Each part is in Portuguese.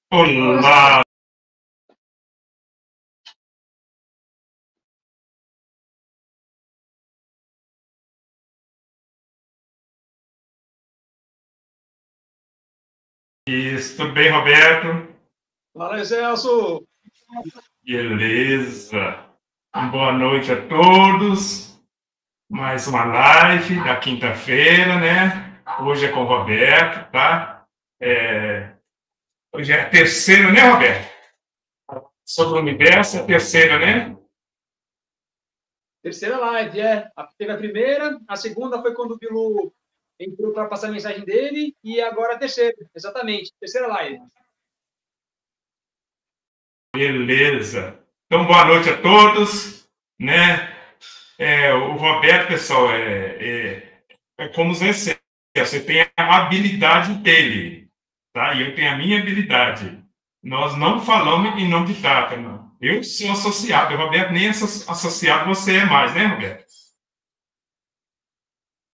Olá, isso, tudo bem, Roberto? Fala, Celso. Beleza. Boa noite a todos. Mais uma live da quinta-feira, né? Hoje é com o Roberto, tá? É, Hoje é a terceira, né, Roberto? Sobre o universo, é a terceira, né? Terceira live, é. Teve a primeira, a segunda foi quando o Bilu entrou para passar a mensagem dele, e agora a terceira, exatamente, terceira live. Beleza. Então, boa noite a todos, né? O Roberto, pessoal, é como você tem a habilidade dele, tá? E eu tenho a minha habilidade. Nós não falamos em nome de data, não. Eu sou associado, o Roberto nem é associado, você é mais, né, Roberto?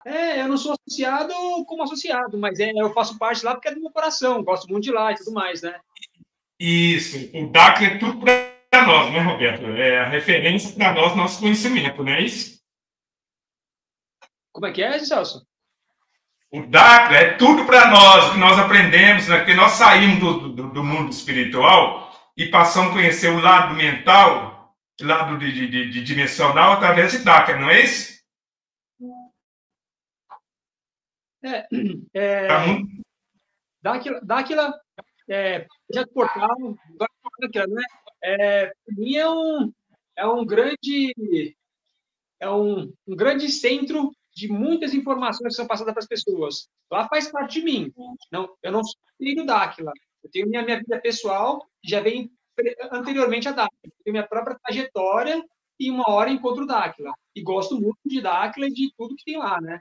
Eu não sou associado como associado, mas eu faço parte lá porque é do meu coração, gosto muito de lá e tudo mais, né? Isso, o DAC é tudo para nós, né, Roberto? É a referência para nós, nosso conhecimento, não é isso? Como é que é, Celso? O DAC é tudo para nós, o que nós aprendemos, né? Porque nós saímos do mundo espiritual e passamos a conhecer o lado mental, o lado de dimensional, através de DAC, não é isso? É, Tá é, muito... Dáquila, projeto portal, agora Dáquila, né? Para mim é um grande um grande centro de muitas informações que são passadas para as pessoas. Lá faz parte de mim. Não, eu não sou filho Dáquila. Eu tenho minha vida pessoal, que já vem anteriormente a Dáquila. Eu tenho minha própria trajetória e uma hora encontro Dáquila. E gosto muito de Dáquila e de tudo que tem lá, né?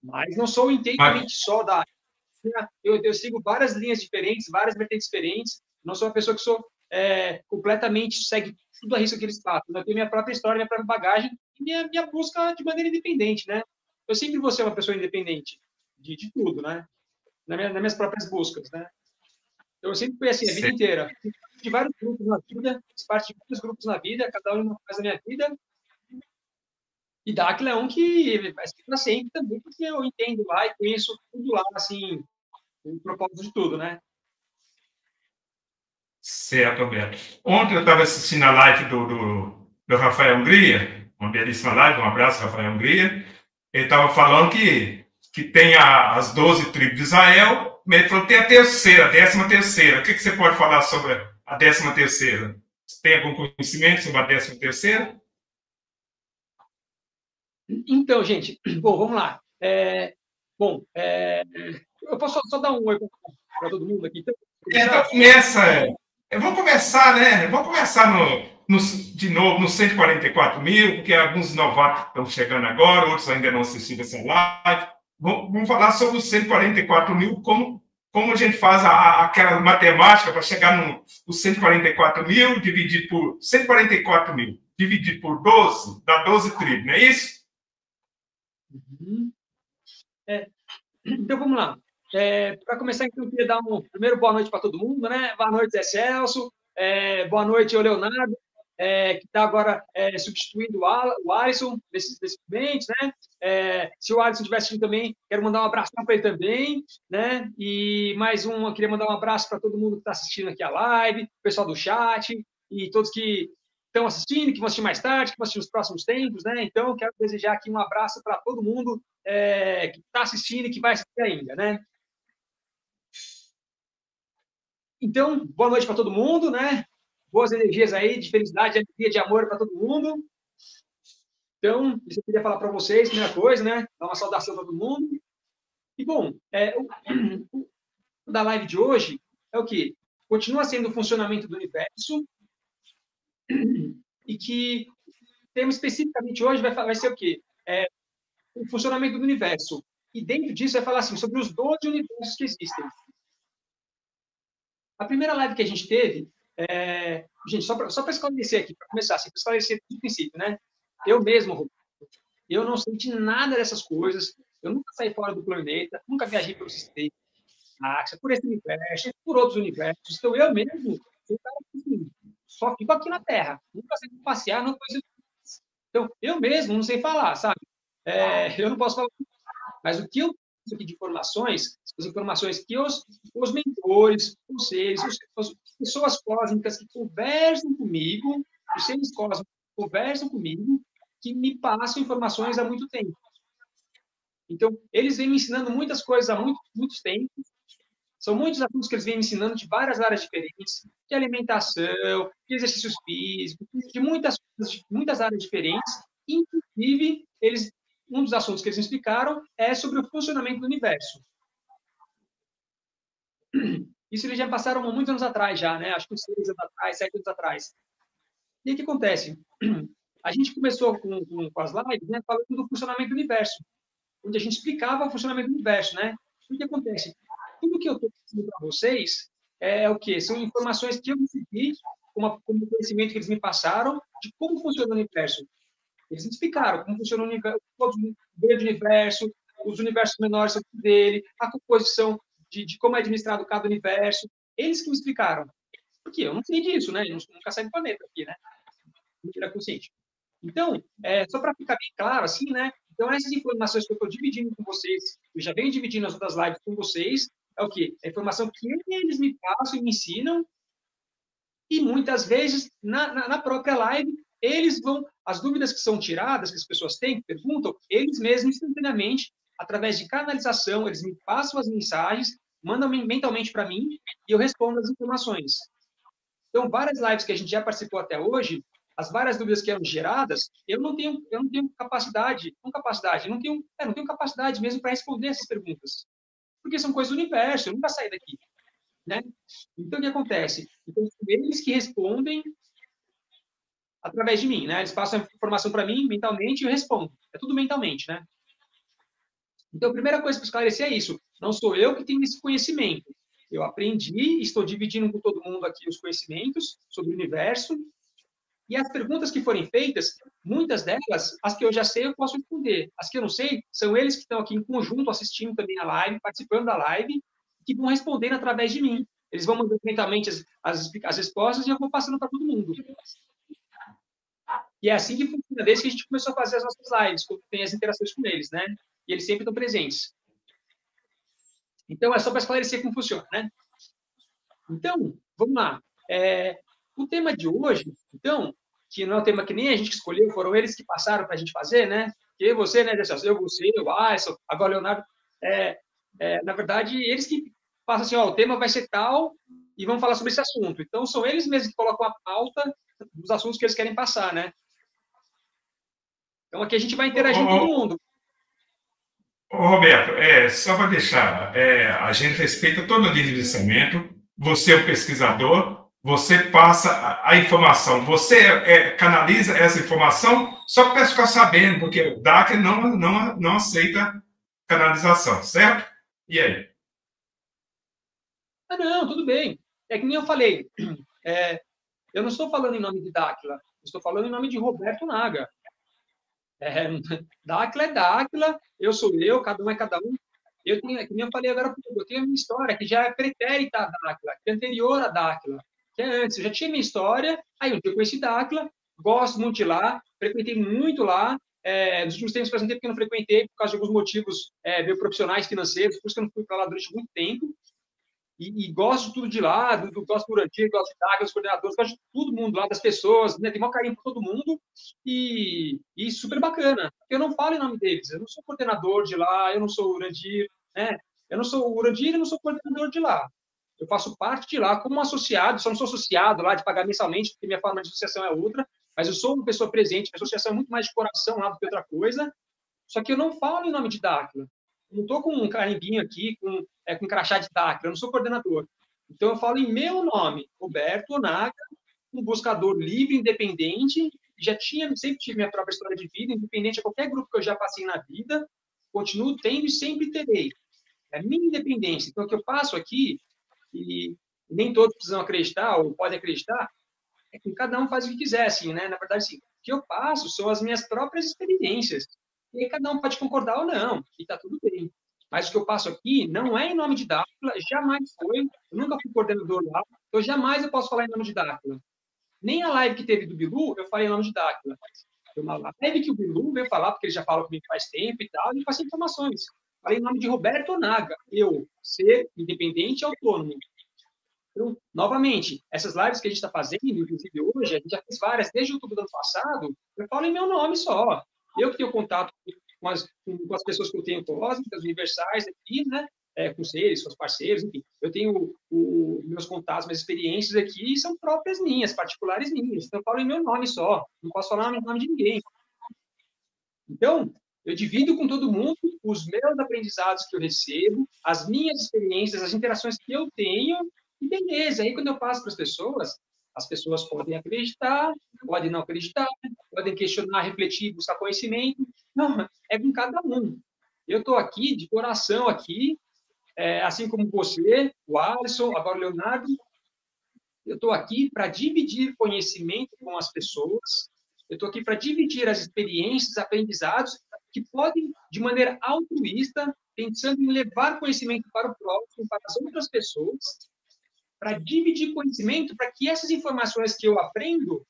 Mas não sou inteiramente só Dáquila. Eu sigo várias linhas diferentes, várias vertentes diferentes. Não sou uma pessoa que completamente segue tudo a risco que eles façam. Eu tenho minha própria história, minha própria bagagem e minha busca de maneira independente, né? Eu sempre vou ser uma pessoa independente de tudo, né? Nas minhas próprias buscas, né? Eu sempre fui assim a vida inteira. De vários grupos na vida, fiz parte de vários grupos na vida, cada um em uma fase da minha vida. E Dáquila é um que vai ser para sempre também, porque eu entendo lá e conheço tudo lá, assim, o propósito de tudo, né? Certo, Alberto. Ontem eu estava assistindo a live do Rafael Hungria, uma belíssima live, um abraço, Rafael Hungria. Ele estava falando que tem as 12 tribos de Israel, mas ele falou que tem a terceira, a 13ª. O que você pode falar sobre a 13ª? Você tem algum conhecimento sobre a 13ª? Então, gente, bom, vamos lá. Bom, eu posso só dar um oi para todo mundo aqui, então, Então começar? começa. Vamos começar, né? Vamos começar de novo no 144 mil, porque alguns novatos estão chegando agora, outros ainda não assistiram essa live. Vamos falar sobre os 144 mil, como a gente faz aquela matemática para chegar nos 144 mil, dividido por 144 mil, dividido por 12, dá 12 tribos, não é isso? Uhum. Então, vamos lá. Para começar, então, eu queria dar primeiro boa noite para todo mundo, né? Boa noite, Zé Celso. Boa noite, o Leonardo, que está agora substituindo o Alisson nesses momentos, né? Se o Alisson estiver assistindo também, quero mandar um abraço para ele também, né? E mais eu queria mandar um abraço para todo mundo que está assistindo aqui a live, o pessoal do chat e todos que estão assistindo, que vão assistir mais tarde, que vão assistir nos próximos tempos, né? Então, quero desejar aqui um abraço para todo mundo que está assistindo e que vai assistir ainda, né? Então, boa noite para todo mundo, né? Boas energias aí, de felicidade, de alegria, de amor para todo mundo. Então, isso eu queria falar para vocês, primeira coisa, né? Dar uma saudação para todo mundo. E, bom, o da live de hoje é o quê? Continua sendo o funcionamento do universo e que o tema especificamente hoje vai ser o quê? O funcionamento do universo. E dentro disso vai falar assim, sobre os 12 universos que existem. A primeira live que a gente teve, gente, só para esclarecer aqui, para começar, assim, para esclarecer do princípio, né? Eu mesmo, eu não sei de nada dessas coisas, eu nunca saí fora do planeta, nunca viajei pelo sistema, galáxia, por esse universo, por outros universos. Então, eu mesmo, assim, só fico aqui na Terra. Nunca sei passear, não conheço. Então, eu mesmo não sei falar, sabe? Eu não posso falar. Mas o que eu tenho aqui de informações, as informações que os mentores, os seres, as pessoas cósmicas que conversam comigo, os seres cósmicos que conversam comigo, que me passam informações há muito tempo. Então, eles vêm me ensinando muitas coisas há muitos tempos. São muitos assuntos que eles vêm me ensinando de várias áreas diferentes, de alimentação, de exercícios físicos, de muitas áreas diferentes. Inclusive, um dos assuntos que eles me explicaram é sobre o funcionamento do universo. Isso eles já passaram há muitos anos atrás, já, né? Acho que uns 6 anos atrás, 7 anos atrás. E o que acontece? A gente começou com as lives, né, falando do funcionamento do universo, onde a gente explicava o funcionamento do universo, né? O que acontece? Tudo que eu estou dizendo para vocês é o quê? São informações que eu recebi, como conhecimento que eles me passaram, de como funciona o universo. Eles me explicaram como funciona o universo, o grande universo, os universos menores são dele, a composição de como é administrado cada universo. Eles que me explicaram. Porque eu não sei disso, né? Eu nunca saí do planeta aqui, né? Mentira consciente. Então, só para ficar bem claro, assim, né? Então, essas informações que eu estou dividindo com vocês, eu já venho dividindo as outras lives com vocês, é o quê? É a informação que eles me passam e me ensinam, e muitas vezes, na própria live, eles vão, as dúvidas que são tiradas, que as pessoas têm, que perguntam, eles mesmos, instantaneamente, através de canalização, eles me passam as mensagens, mandam mentalmente para mim, e eu respondo as informações. Então, várias lives que a gente já participou até hoje, as várias dúvidas que eram geradas, eu não tenho capacidade, não tenho capacidade mesmo para responder essas perguntas, porque são coisas do universo, eu nunca saí daqui, né? Então, o que acontece? Então, eles que respondem através de mim, né? Eles passam a informação para mim mentalmente e eu respondo. É tudo mentalmente, né? Então, a primeira coisa para esclarecer é isso. Não sou eu que tenho esse conhecimento. Eu aprendi, estou dividindo com todo mundo aqui os conhecimentos sobre o universo. E as perguntas que forem feitas, muitas delas, as que eu já sei, eu posso responder. As que eu não sei, são eles que estão aqui em conjunto assistindo também a live, participando da live, que vão respondendo através de mim. Eles vão mandando mentalmente as respostas e eu vou passando para todo mundo. E é assim que funciona, desde que a gente começou a fazer as nossas lives, quando tem as interações com eles, né? E eles sempre estão presentes. Então, é só para esclarecer como funciona, né? Então, vamos lá. O tema de hoje, então, que não é um tema que nem a gente escolheu, foram eles que passaram para a gente fazer, né? Que você, né, eu, você, o Alisson, agora o Leonardo, na verdade, eles que passam assim, ó, o tema vai ser tal e vamos falar sobre esse assunto. Então, são eles mesmos que colocam a pauta dos assuntos que eles querem passar, né? Então, aqui a gente vai interagir com todo mundo. Ô, Roberto, só para deixar, a gente respeita todo o direcionamento, você é o pesquisador, você passa a informação, você canaliza essa informação, só para ficar sabendo, porque o DAC não aceita canalização, certo? E aí? Não, tudo bem. É que nem eu falei, eu não estou falando em nome de Dáquila, estou falando em nome de Roberto Naga. Dáquila é Dáquila, eu sou eu, cada um é cada um. Eu tenho, como eu falei agora, eu tenho a minha história que já é pretérita à Dáquila, que é anterior à Dáquila, que é antes. Eu já tinha minha história, aí um dia eu conheci Dáquila, gosto muito de lá, frequentei muito lá. Nos últimos tempos faz um tempo que eu não frequentei, por causa de alguns motivos meio profissionais, financeiros, por isso que eu não fui para lá durante muito tempo. E gosto de tudo de lá, gosto do Urandir, gosto de Dáquila, dos coordenadores, gosto de todo mundo lá, das pessoas, né? Tem maior carinho por todo mundo e super bacana. Eu não falo em nome deles, eu não sou coordenador de lá, eu não sou o Urandir, né? Eu não sou o Urandir e não sou coordenador de lá. Eu faço parte de lá como um associado, só não sou associado lá de pagar mensalmente, porque minha forma de associação é outra, mas eu sou uma pessoa presente, a associação é muito mais de coração lá do que outra coisa, só que eu não falo em nome de Dáquila. Não estou com um carimbinho aqui, com crachá de Dáquila, eu não sou coordenador. Então, eu falo em meu nome, Roberto Onaga, um buscador livre, independente, sempre tive minha própria história de vida, independente a qualquer grupo que eu já passei na vida, continuo tendo e sempre terei. É minha independência. Então, o que eu faço aqui, e nem todos precisam acreditar ou podem acreditar, é que cada um faz o que quiser, assim, né? Na verdade, assim, o que eu passo são as minhas próprias experiências. E aí cada um pode concordar ou não, e tá tudo bem. Mas o que eu passo aqui não é em nome de Dáquila, jamais foi. Eu nunca fui coordenador lá, então jamais eu posso falar em nome de Dáquila. Nem a live que teve do Bilu, eu falei em nome de Dáquila. Foi uma live que o Bilu veio falar, porque ele já fala comigo faz tempo e tal, e passei informações. Falei em nome de Roberto Onaga, eu, ser independente e autônomo. Então, novamente, essas lives que a gente está fazendo, inclusive hoje, a gente já fez várias desde outubro do ano passado, eu falo em meu nome só. Eu que tenho contato com as pessoas que eu tenho cósmicas, universais aqui, né? Com seres, com os parceiros, enfim. Eu tenho meus contatos, minhas experiências aqui são próprias minhas, particulares minhas. Então, eu falo em meu nome só. Não posso falar em nome de ninguém. Então, eu divido com todo mundo os meus aprendizados que eu recebo, as minhas experiências, as interações que eu tenho, e beleza. Aí, quando eu passo para as pessoas podem acreditar, podem não acreditar, podem questionar, refletir, buscar conhecimento. Não, é com cada um. Eu estou aqui, de coração aqui, assim como você, o Alisson, agora o Leonardo, eu estou aqui para dividir conhecimento com as pessoas, eu estou aqui para dividir as experiências, aprendizados, que podem, de maneira altruísta, pensando em levar conhecimento para o próximo, para as outras pessoas, para dividir conhecimento, para que essas informações que eu aprendo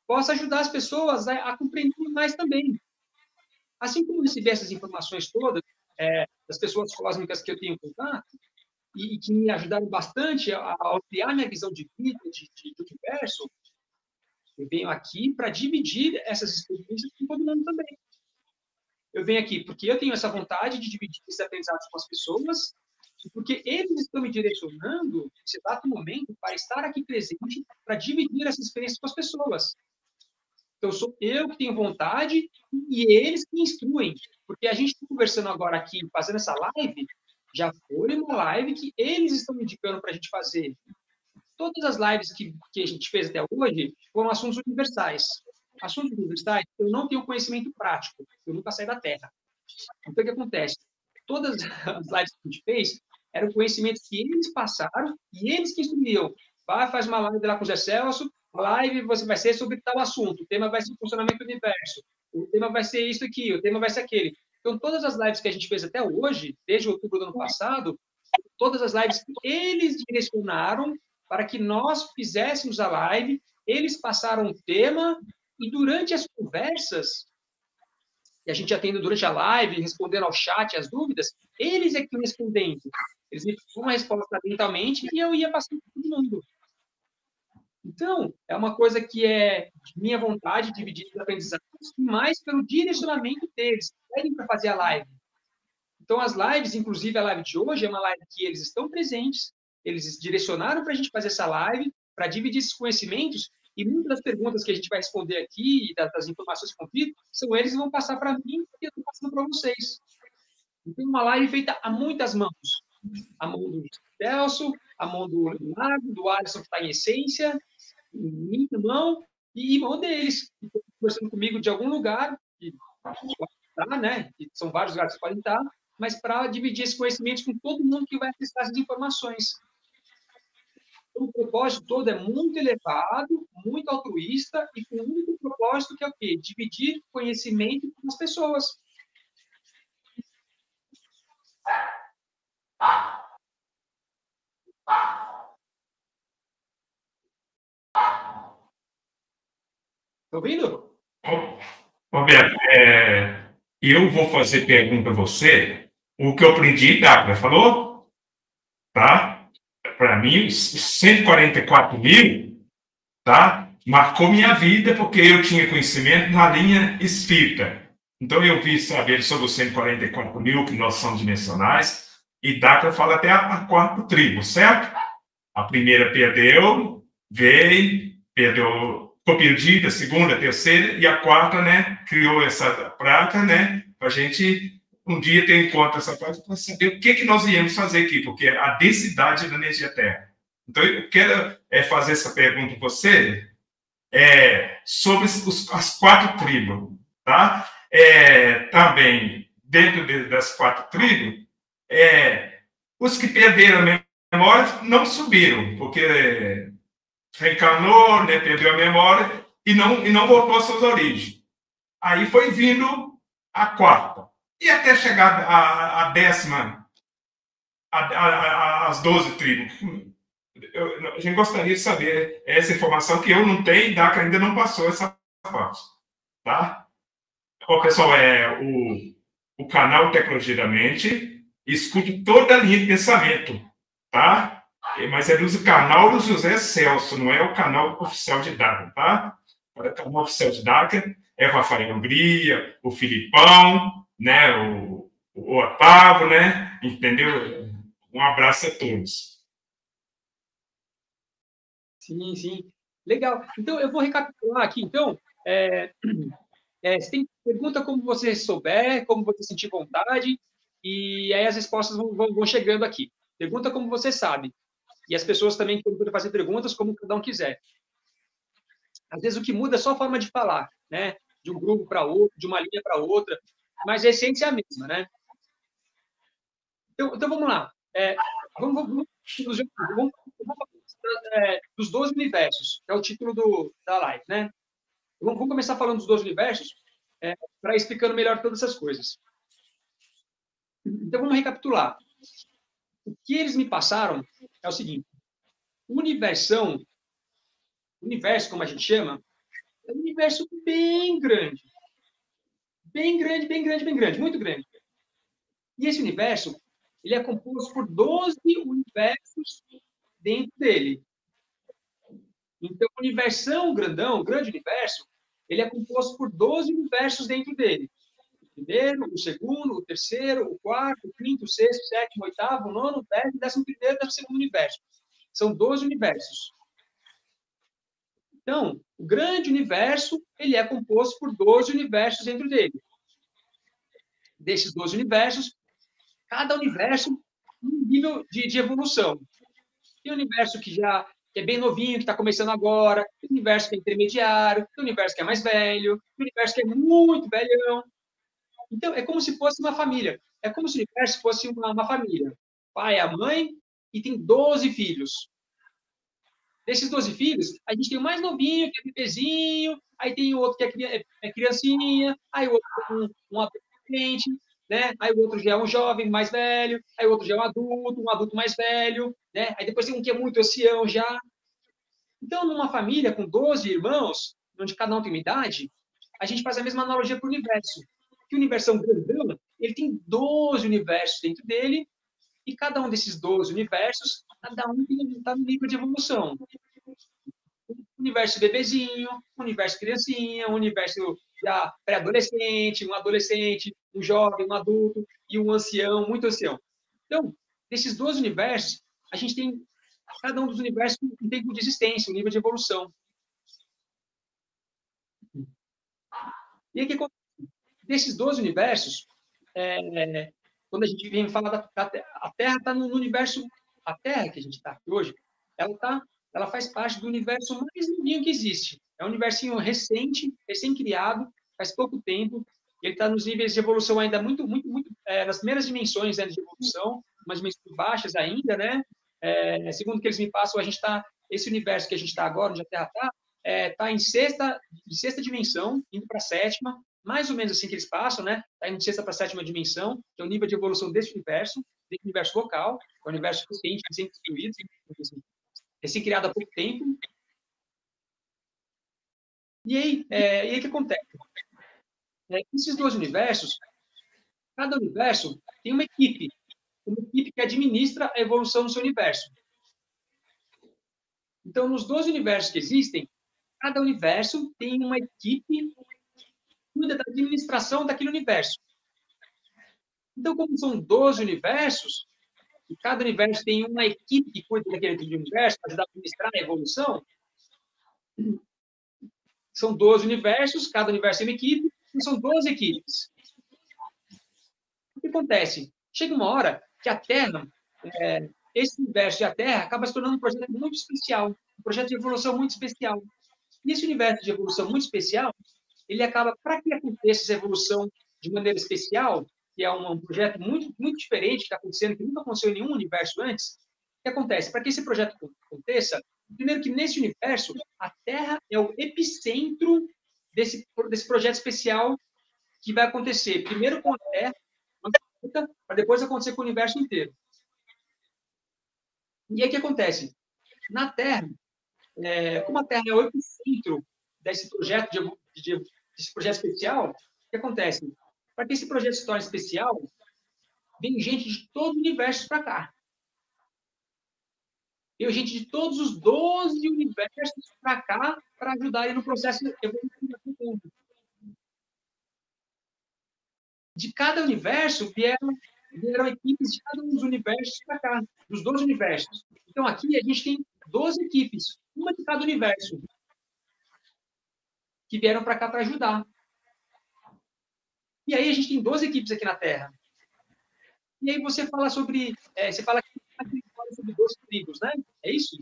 possam ajudar as pessoas a compreender mais também. Assim como receber essas informações todas, das pessoas cósmicas que eu tenho contato, e que me ajudaram bastante a ampliar minha visão de vida, de universo, eu venho aqui para dividir essas experiências com todo mundo também. Eu venho aqui porque eu tenho essa vontade de dividir esses aprendizados com as pessoas, e porque eles estão me direcionando, nesse exato momento, para estar aqui presente, para dividir essas experiências com as pessoas. Então, sou eu que tenho vontade e eles que instruem. Porque a gente está conversando agora aqui, fazendo essa live, já foi uma live que eles estão me indicando para a gente fazer. Todas as lives que a gente fez até hoje foram assuntos universais. Assuntos universais, eu não tenho conhecimento prático, eu nunca saí da Terra. Então, o que acontece? Todas as lives que a gente fez eram conhecimentos que eles passaram e eles que instruíam. Vai, faz uma live lá com o Zé Celso, a live vai ser sobre tal assunto, o tema vai ser o funcionamento do universo, o tema vai ser isso aqui, o tema vai ser aquele. Então, todas as lives que a gente fez até hoje, desde outubro do ano passado, todas as lives que eles direcionaram para que nós fizéssemos a live, eles passaram o tema, e durante as conversas, que a gente atende durante a live, respondendo ao chat, as dúvidas, eles é que iam respondendo. Eles me davam uma resposta mentalmente e eu ia passando para todo mundo. Então, é uma coisa que é minha vontade de dividir os aprendizados, mais pelo direcionamento deles, pedem para fazer a live. Então, as lives, inclusive a live de hoje, é uma live que eles estão presentes, eles direcionaram para a gente fazer essa live, para dividir esses conhecimentos, e muitas das perguntas que a gente vai responder aqui, das informações que eu vi, são eles que vão passar para mim e eu estou passando para vocês. Então, uma live feita a muitas mãos. A mão do Celso, a mão do Leonardo, do Alisson, que está em essência, minha mão, e mão deles, que estão conversando comigo de algum lugar, que tá, né? Que são vários lugares que podem estar, mas para dividir esses conhecimentos com todo mundo que vai acessar essas informações. Então, o propósito todo é muito elevado, muito altruísta e com o único propósito que é o quê? Dividir conhecimento com as pessoas. Tá ouvindo? Roberto, eu vou fazer pergunta a você, o que eu aprendi, Dáquila falou, tá? Para mim, 144 mil, tá? Marcou minha vida porque eu tinha conhecimento na linha espírita. Então, eu vi saber sobre os 144 mil, que nós somos dimensionais, e Dáquila fala até a quarta tribo, certo? A primeira perdeu, veio, perdeu, ficou perdida, a segunda, a terceira, e a quarta, né, criou essa prática, né, para a gente um dia ter em conta essa prática para saber o que nós íamos fazer aqui, porque a densidade da energia Terra. Então, eu quero fazer essa pergunta para você sobre as quatro tribos, tá? Também, dentro das quatro tribos, os que perderam a memória não subiram, porque reencarnou, né, perdeu a memória e não voltou às suas origens. Aí foi vindo a quarta. e até chegar à décima, às 12 tribos. A gente gostaria de saber essa informação que eu não tenho, DACA ainda não passou essa parte, tá? Ó, pessoal, o canal Tecnologia da Mente, escute toda a linha de pensamento, tá? Mas é do canal do José Celso, não é o canal oficial de DACA, tá? O canal oficial de DACA é o Rafael Hungria, o Filipão, né? O Otávio, né? Entendeu? Um abraço a todos. Sim, sim. Legal. Então, eu vou recapitular aqui. Então, você tem pergunta como você souber, como você sentir vontade, e aí as respostas vão chegando aqui. Pergunta como você sabe. E as pessoas também podem fazer perguntas como cada um quiser. Às vezes o que muda é só a forma de falar, né? De um grupo para outro, de uma linha para outra, mas a essência é a mesma, né? Então vamos lá. Vamos dos 12 universos, que é o título da live, né? Vamos começar falando dos 12 universos, para ir explicando melhor todas essas coisas. Então, vamos recapitular. O que eles me passaram é o seguinte: o universo, como a gente chama, é um universo bem grande. Bem grande, bem grande, bem grande, muito grande. E esse universo, ele é composto por 12 universos dentro dele. Então, o universão grandão, o grande universo, ele é composto por 12 universos dentro dele. O primeiro, o segundo, o terceiro, o quarto, o quinto, o sexto, o sétimo, o oitavo, o nono, o 10º, 11º, 12º universo. São 12 universos. Então, o grande universo, ele é composto por 12 universos dentro dele. Desses 12 universos, cada universo um nível de evolução. Tem um universo que é bem novinho, que está começando agora, tem um universo que é intermediário, tem um universo que é mais velho, tem um universo que é muito velhão. Então, é como se fosse uma família. É como se o universo fosse uma família. Pai, a mãe, e tem 12 filhos. Desses 12 filhos, a gente tem o mais novinho, que é bebezinho, aí tem o outro que é criancinha, aí o outro é um adolescente, né? Aí o outro já é um jovem mais velho, aí o outro já é um adulto mais velho, né? Aí depois tem um que é muito ancião já. Então, numa família com 12 irmãos, onde cada um tem uma idade, a gente faz a mesma analogia para o universo. Que o universo é um grandão, ele tem 12 universos dentro dele, e cada um desses 12 universos, cada um está no nível de evolução. Universo bebezinho, universo criancinha, universo já pré-adolescente, um adolescente, um jovem, um adulto e um ancião, muito ancião. Então, desses 12 universos, a gente tem cada um dos universos um tempo de existência, um nível de evolução. E aqui, desses 12 universos, quando a gente vem falar a Terra está no universo, a Terra que a gente está aqui hoje, ela faz parte do universo mais novinho que existe. É um universinho recente, recém-criado, faz pouco tempo, e ele está nos níveis de evolução ainda muito, muito, muito, nas primeiras dimensões, né, de evolução, umas dimensões baixas ainda, né? Segundo o que eles me passam, esse universo que a gente está agora, onde a Terra está em sexta dimensão, indo para a sétima, mais ou menos assim que eles passam, né? Está indo de sexta para a sétima dimensão, que é o nível de evolução desse universo local, é um universo recente, recém-construído, recém-criado há pouco tempo. E aí o que acontece? Esses dois universos, cada universo tem uma equipe que administra a evolução do seu universo. Então, nos 12 universos que existem, cada universo tem uma equipe que cuida da administração daquele universo. Então, como são 12 universos, e cada universo tem uma equipe que cuida daquele universo para ajudar a administrar a evolução, são 12 universos, cada universo tem uma equipe, e são 12 equipes. O que acontece? Chega uma hora que a Terra, esse universo e a Terra, acaba se tornando um projeto muito especial, um projeto de evolução muito especial. E esse universo de evolução muito especial, ele acaba, para que aconteça essa evolução de maneira especial, que é um projeto muito, muito diferente que está acontecendo, que nunca aconteceu em nenhum universo antes, o que acontece? Para que esse projeto aconteça, primeiro que nesse universo, a Terra é o epicentro desse projeto especial que vai acontecer, primeiro com a Terra, depois acontecer com o universo inteiro. E aí o que acontece? Na Terra, como a Terra é o epicentro desse projeto, desse projeto especial, o que acontece? Para que esse projeto se torne especial, vem gente de todo o universo para cá. Veio gente de todos os 12 universos para cá para ajudarem no processo evolutivo. De cada universo vieram equipes de cada um dos universos para cá, dos 12 universos. Então, aqui a gente tem 12 equipes, uma de cada universo, que vieram para cá para ajudar. E aí a gente tem 12 equipes aqui na Terra. E aí você fala sobre... você fala sobre 12 tribos, né? É isso?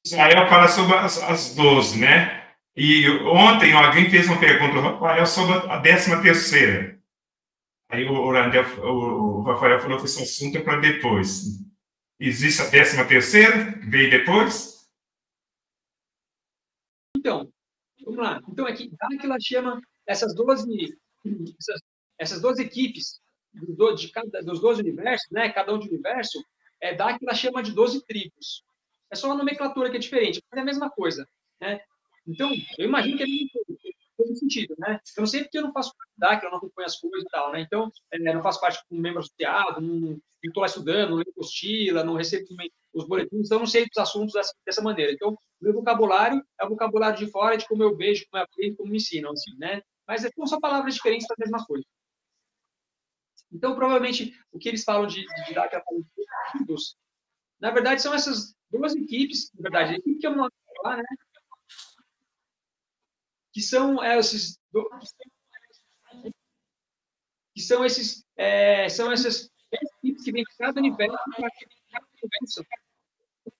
Israel fala sobre as 12, né? E ontem alguém fez uma pergunta ao Rafael sobre a 13ª. Aí o Rafael falou que esse assunto é para depois. Existe a 13ª, que veio depois? Então, vamos lá. Então, aqui, Dáquila chama essas 12 equipes dos 12 universos, né? Cada um de universo, Dáquila chama de 12 tribos. É só uma nomenclatura que é diferente, mas é a mesma coisa, né? Então, eu imagino que é no sentido, né? Eu não sei porque eu não faço parte da Dáquila, eu não acompanho as coisas e tal, né? Então, eu não faço parte como membro associado, não estou lá estudando, não leio apostila, não recebo os boletins, então eu não sei dos assuntos dessa maneira. Então, o meu vocabulário é o vocabulário de fora, de como eu vejo, como eu aprendo, como me ensinam, assim, né? Mas são só palavras diferentes para a mesma coisa. Então, provavelmente, o que eles falam de Dáquila, na verdade, são essas 12 equipes, na verdade, a equipe que eu não vou falar, né? Que são essas 10 equipes que vêm de cada universo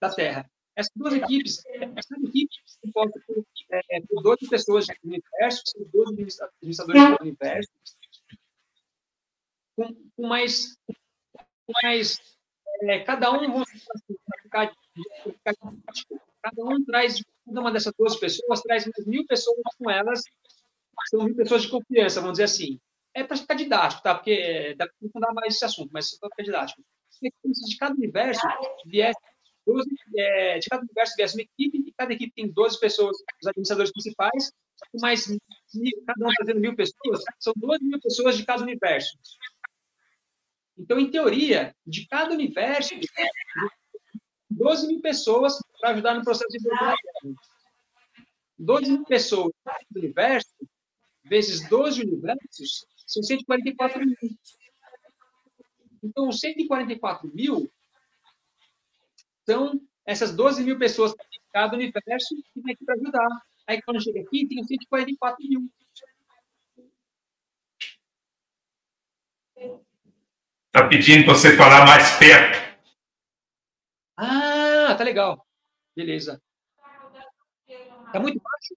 da Terra. Essas 12 equipes, cada equipe é composta por 12 pessoas do universo, são 12 administradores do universo, com mais cada um, cada um traz, cada uma dessas 12 pessoas traz mais 1000 pessoas com elas, são 1000 pessoas de confiança, vamos dizer assim. É para ficar didático, tá? Porque dá para aprofundar mais esse assunto, mas só para ficar didático. De cada universo viesse 12, de cada universo viesse uma equipe, e cada equipe tem 12 pessoas, os administradores principais, mais cada um trazendo 1000 pessoas, são 12.000 pessoas de cada universo. Então, em teoria, de cada universo, 12.000 pessoas para ajudar no processo de evolução. 12.000 pessoas do universo, vezes 12 universos, são 144.000. Então, 144.000 são essas 12.000 pessoas de cada universo que vem aqui para ajudar. Aí, quando chega aqui, tem 144.000. Está pedindo para você falar mais perto. Ah, tá legal. Beleza. Tá muito baixo?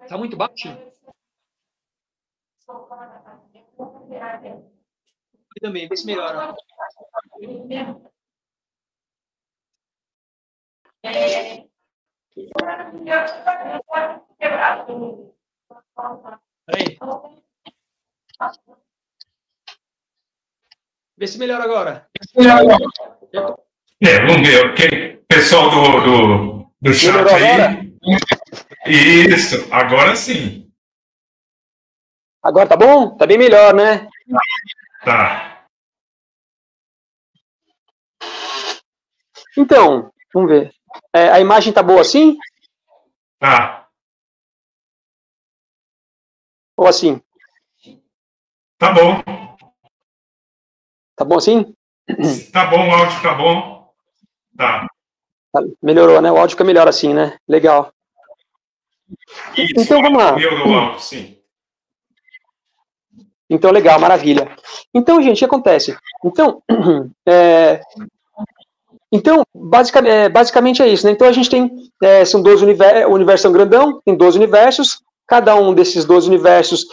Tá muito baixo? Eu também, vê se melhora. Peraí. Vê se melhora agora. Vamos ver. Okay. Pessoal do chat aí. Isso, agora sim. Agora tá bom? Tá bem melhor, né? Tá. Então, vamos ver. A imagem tá boa assim? Tá. Ou assim? Tá bom. Tá bom assim? Tá bom, o áudio tá bom. Tá. Melhorou, né? O áudio fica melhor assim, né? Legal. Isso, então, vamos lá. Melhorou o áudio, sim. Então, legal, maravilha. Então, gente, o que acontece? Então, basicamente é isso, né? Então, a gente tem, são 12 universos, o universo é um grandão, tem 12 universos, cada um desses 12 universos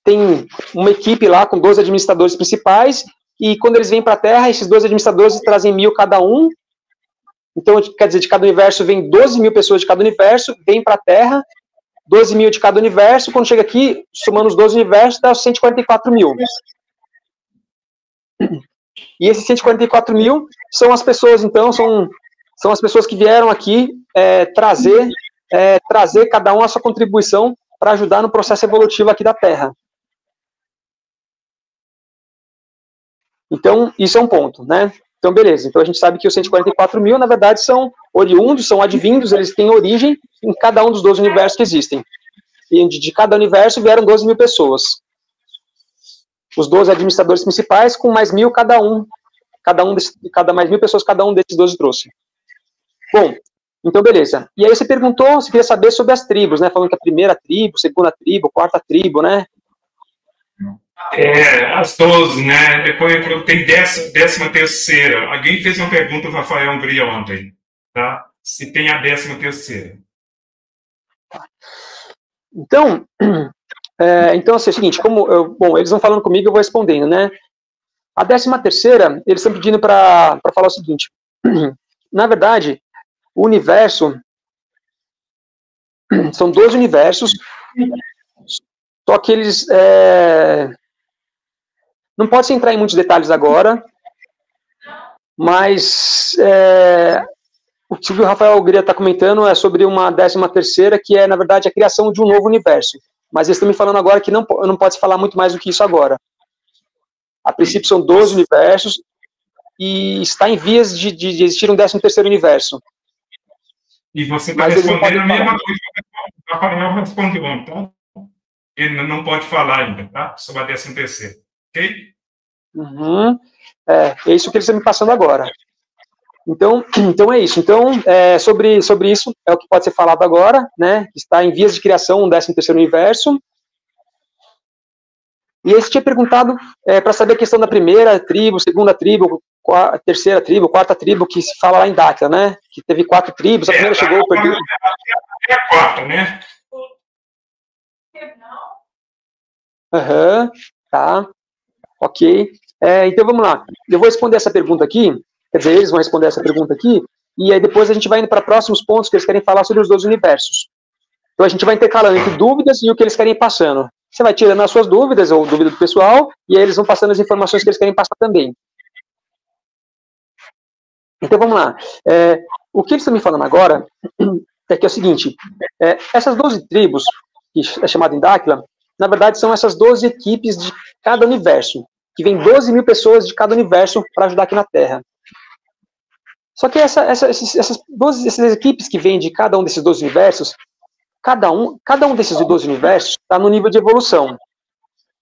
tem uma equipe lá com 12 administradores principais, e quando eles vêm para a Terra, esses 12 administradores trazem 1000 cada um, Então, quer dizer, de cada universo vem 12 mil pessoas de cada universo, vem para a Terra, 12 mil de cada universo, quando chega aqui, somando os 12 universos, dá 144 mil. E esses 144 mil são as pessoas, então, são as pessoas que vieram aqui trazer cada um a sua contribuição para ajudar no processo evolutivo aqui da Terra. Então, isso é um ponto, né? Então, beleza. Então, a gente sabe que os 144 mil, na verdade, são oriundos, são advindos, eles têm origem em cada um dos 12 universos que existem. E de cada universo vieram 12 mil pessoas. Os 12 administradores principais, com mais mil cada um. Mais mil pessoas cada um desses 12 trouxe. Bom, então, beleza. E aí você perguntou, você queria saber sobre as tribos, né? Falando que a primeira tribo, segunda tribo, quarta tribo, né? As 12, né? Depois tem 13ª. Alguém fez uma pergunta para o Rafael Hungria ontem, tá? Se tem a 13ª. Então, assim, é o seguinte, bom, eles vão falando comigo, eu vou respondendo, né? A 13ª, eles estão pedindo para falar o seguinte, na verdade, o universo, são 12 universos, só que eles, não pode entrar em muitos detalhes agora, mas o que o Rafael Hungria está comentando é sobre uma 13ª, que é, na verdade, a criação de um novo universo. Mas eles estão me falando agora que não pode se falar muito mais do que isso agora. A princípio são 12 universos e está em vias de existir um 13º universo. E você está respondendo a mesma coisa que o Rafael respondeu, então ele não pode falar ainda, tá? Sobre a 13ª, ok? Uhum. É isso que eles estão me passando agora. Então é isso. Então, sobre isso, é o que pode ser falado agora, né? Está em vias de criação um 13º universo. E aí você tinha perguntado para saber a questão da primeira tribo, segunda tribo, terceira tribo, quarta tribo, que se fala lá em Dáquila, né? Que teve 4 tribos, a primeira chegou, perdeu. É a quarta, né? Aham, tá. Ok. Então vamos lá. Eu vou responder essa pergunta aqui, quer dizer, eles vão responder essa pergunta aqui, e aí depois a gente vai indo para próximos pontos que eles querem falar sobre os 12 universos. Então a gente vai intercalando entre dúvidas e o que eles querem ir passando. Você vai tirando as suas dúvidas, ou dúvida do pessoal, e aí eles vão passando as informações que eles querem passar também. Então vamos lá. O que eles estão me falando agora é que é o seguinte, essas 12 tribos, que é chamada em Dáquila, na verdade são essas 12 equipes de cada universo, que vem 12 mil pessoas de cada universo para ajudar aqui na Terra. Só que essas equipes que vêm de cada um desses 12 universos, cada um desses 12 universos está no nível de evolução.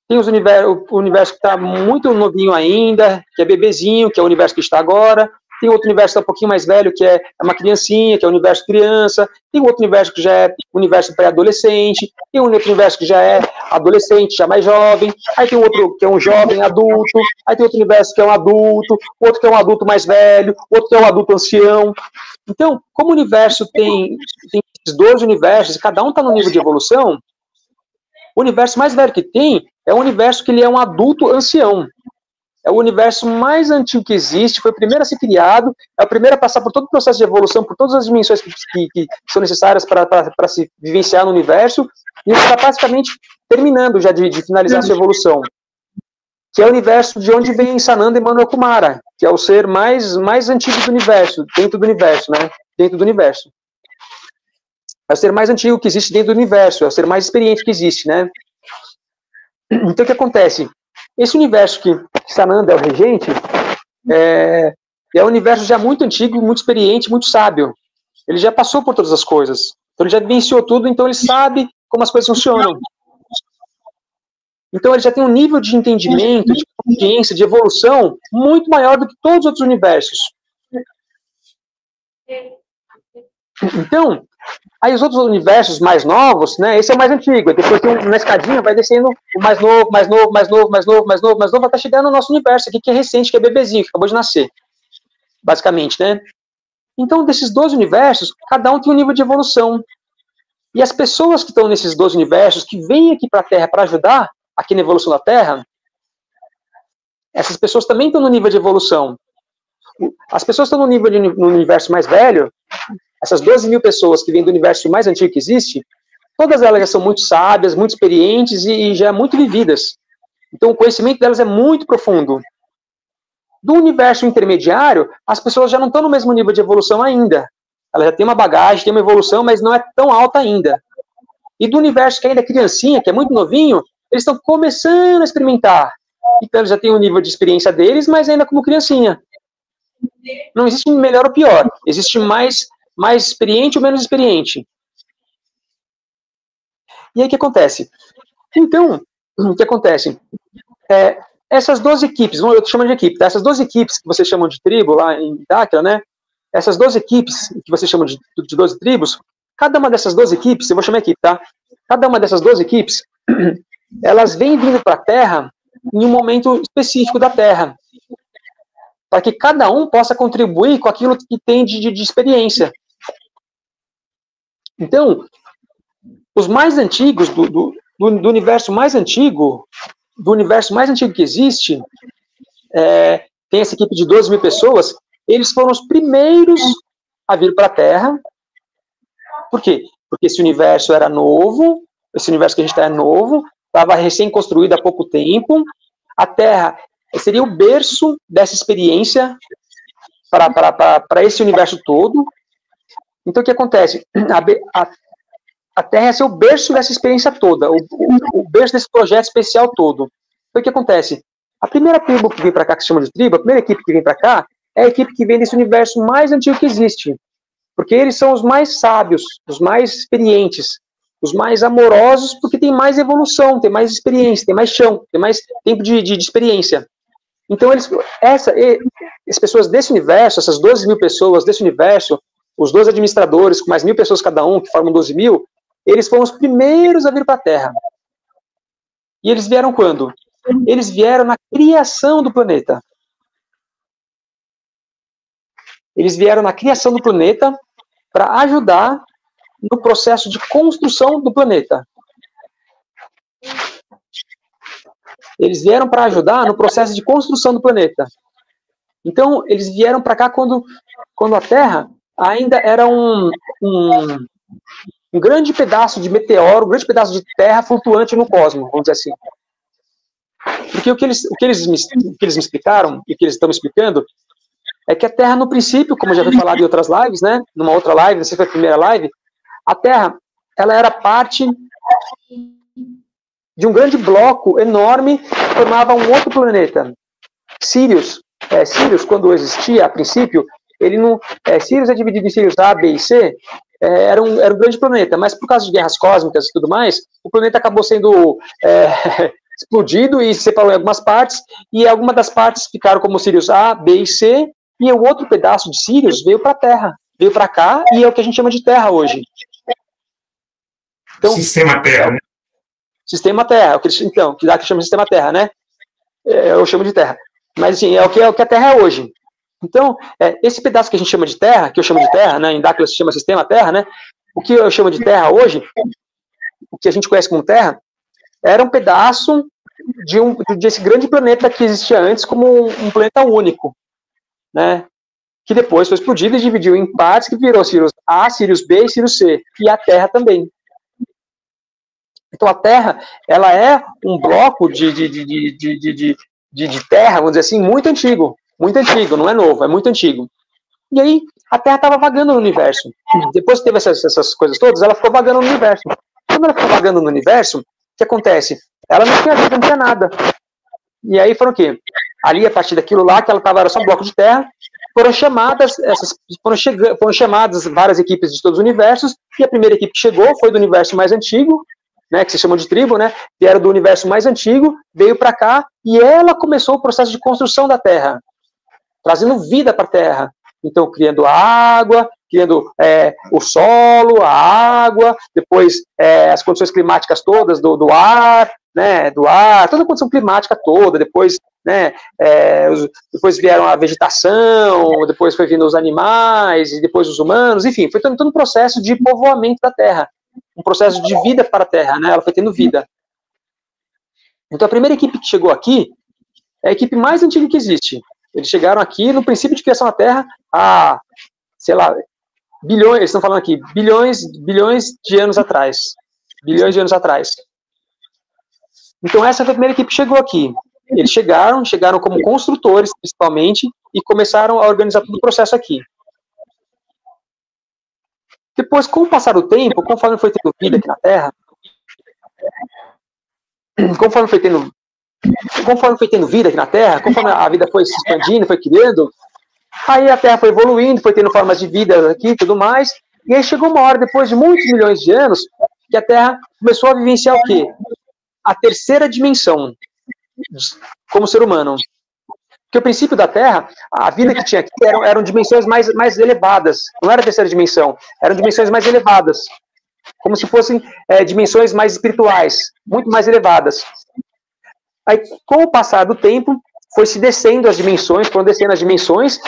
Tem o universo que está muito novinho ainda, que é bebezinho, que é o universo que está agora. Tem outro universo que é um pouquinho mais velho, que é uma criancinha, que é o universo criança. Tem outro universo que já é o universo pré-adolescente. Tem um outro universo que já é adolescente, já mais jovem. Aí tem outro que é um jovem adulto. Aí tem outro universo que é um adulto. Outro que é um adulto mais velho. Outro que é um adulto ancião. Então, como o universo tem esses 12 universos, e cada um está no nível de evolução, o universo mais velho que tem é um universo que ele é um adulto ancião. É o universo mais antigo que existe, foi o primeiro a ser criado, é o primeiro a passar por todo o processo de evolução, por todas as dimensões que são necessárias para se vivenciar no universo, e está praticamente terminando já de finalizar a sua evolução. Que é o universo de onde vem Sananda Emanuel Kumara, que é o ser mais antigo do universo, dentro do universo, né? Dentro do universo. É o ser mais antigo que existe dentro do universo, é o ser mais experiente que existe, né? Então, o que acontece? Esse universo que Sananda é o regente, é um universo já muito antigo, muito experiente, muito sábio. Ele já passou por todas as coisas. Então, ele já vivenciou tudo, então ele sabe como as coisas funcionam. Então, ele já tem um nível de entendimento, de consciência, de evolução muito maior do que todos os outros universos. Então, aí os outros universos mais novos, né, esse é o mais antigo, depois tem na escadinha, vai descendo o mais novo, mais novo, mais novo, mais novo, mais novo, mais novo, até chegar no nosso universo aqui, que é recente, que é bebezinho, que acabou de nascer, basicamente, né. Então, desses 12 universos, cada um tem um nível de evolução. E as pessoas que estão nesses 12 universos, que vêm aqui para a Terra para ajudar aqui na evolução da Terra, essas pessoas também estão no nível de evolução. as pessoas estão no universo mais velho, essas 12 mil pessoas que vêm do universo mais antigo que existe, todas elas já são muito sábias, muito experientes e já muito vividas. Então, o conhecimento delas é muito profundo. Do universo intermediário, as pessoas já não estão no mesmo nível de evolução ainda. Elas já têm uma bagagem, têm uma evolução, mas não é tão alta ainda. E do universo que ainda é criancinha, que é muito novinho, eles estão começando a experimentar. Então, eles já têm o nível de experiência deles, mas ainda como criancinha. Não existe melhor ou pior. Existe mais experiente ou menos experiente. E aí, o que acontece? Então, o que acontece? Essas 12 equipes, eu chamo de equipe, tá? Essas 12 equipes que vocês chamam de tribo lá em Dáquila, né? Essas 12 equipes que vocês chamam de 12 tribos, cada uma dessas 12 equipes, eu vou chamar equipe, tá? Cada uma dessas 12 equipes, elas vêm vindo para a Terra em um momento específico da Terra, para que cada um possa contribuir com aquilo que tem de experiência. Então, os mais antigos, do universo mais antigo, que existe, tem essa equipe de 12 mil pessoas, eles foram os primeiros a vir para a Terra. Por quê? Porque esse universo era novo, esse universo que a gente está é novo, estava recém-construído há pouco tempo, a Terra seria o berço dessa experiência para esse universo todo. Então, o que acontece? A Terra ia ser o berço dessa experiência toda, o berço desse projeto especial todo. Então, o que acontece? A primeira tribo que vem para cá, que se chama de tribo, a primeira equipe que vem para cá, é a equipe que vem desse universo mais antigo que existe. Porque eles são os mais sábios, os mais experientes, os mais amorosos, porque tem mais evolução, tem mais experiência, tem mais chão, tem mais tempo de experiência. Então, as pessoas desse universo, essas 12 mil pessoas desse universo, os 12 administradores, com mais 1.000 pessoas cada um, que formam 12 mil, eles foram os primeiros a vir para a Terra. E eles vieram quando? Eles vieram na criação do planeta. Eles vieram na criação do planeta para ajudar no processo de construção do planeta. Eles vieram para ajudar no processo de construção do planeta. Então, eles vieram para cá quando a Terra ainda era um grande pedaço de meteoro, um grande pedaço de terra flutuante no cosmos, vamos dizer assim. Porque o que eles me explicaram, e o que eles estão me explicando, é que a Terra, no princípio, como eu já foi falado em outras lives, né, numa outra live, não sei se foi a primeira live, a Terra, ela era parte de um grande bloco enorme que formava um outro planeta. Sirius, quando existia, a princípio, ele não... Sirius é dividido em Sirius A, B e C, era um grande planeta, mas por causa de guerras cósmicas e tudo mais, o planeta acabou sendo explodido e se separou em algumas partes, e algumas das partes ficaram como Sirius A, B e C, e o outro pedaço de Sirius veio para a Terra, veio para cá, e é o que a gente chama de Terra hoje. Então, Sistema Terra, né? Sistema Terra, então, que dá que chama de Sistema Terra, né? Eu chamo de Terra. Mas, assim, é o que a Terra é hoje. Então, esse pedaço que a gente chama de Terra, que eu chamo de Terra, né, em Dáquila se chama Sistema Terra, né, o que eu chamo de Terra hoje, o que a gente conhece como Terra, era um pedaço desse grande planeta que existia antes como um planeta único, né, que depois foi explodido e dividiu em partes, que virou Sirius A, Sirius B e Sirius C, e a Terra também. Então, a Terra, ela é um bloco de terra, vamos dizer assim, muito antigo, não é novo, é muito antigo. E aí, a Terra estava vagando no universo. Depois que teve essas coisas todas, ela ficou vagando no universo. Quando ela ficou vagando no universo, o que acontece? Ela não tinha vida, não tinha nada. E aí foram o quê? Ali, a partir daquilo lá, que ela era só um bloco de terra, foram chamadas várias equipes de todos os universos, e a primeira equipe que chegou foi do universo mais antigo, né, que se chama de tribo, né, que era do universo mais antigo, veio para cá, e ela começou o processo de construção da Terra, trazendo vida para a Terra. Então, criando água, criando o solo, a água, depois as condições climáticas todas do ar, né, toda a condição climática toda, depois, né, depois vieram a vegetação, depois foi vindo os animais, e depois os humanos, enfim, foi todo um processo de povoamento da Terra, um processo de vida para a Terra, né, ela foi tendo vida. Então, a primeira equipe que chegou aqui é a equipe mais antiga que existe. Eles chegaram aqui no princípio de criação da Terra há, sei lá, bilhões, eles estão falando aqui, bilhões de anos atrás. Bilhões de anos atrás. Então essa foi a primeira equipe que chegou aqui. Eles chegaram como construtores, principalmente, e começaram a organizar todo o processo aqui. Depois, com o passar do tempo, conforme foi tendo vida aqui na Terra, conforme foi tendo vida aqui na Terra, conforme a vida foi se expandindo, foi criando, aí a Terra foi evoluindo, foi tendo formas de vida aqui e tudo mais, e aí chegou uma hora, depois de muitos milhões de anos, que a Terra começou a vivenciar o quê? A terceira dimensão, como ser humano. Porque o princípio da Terra, a vida que tinha aqui eram dimensões mais elevadas. Não era a terceira dimensão, eram dimensões mais elevadas. Como se fossem dimensões mais espirituais, muito mais elevadas. Aí, com o passar do tempo, foi se descendo as dimensões, foram descendo as dimensões,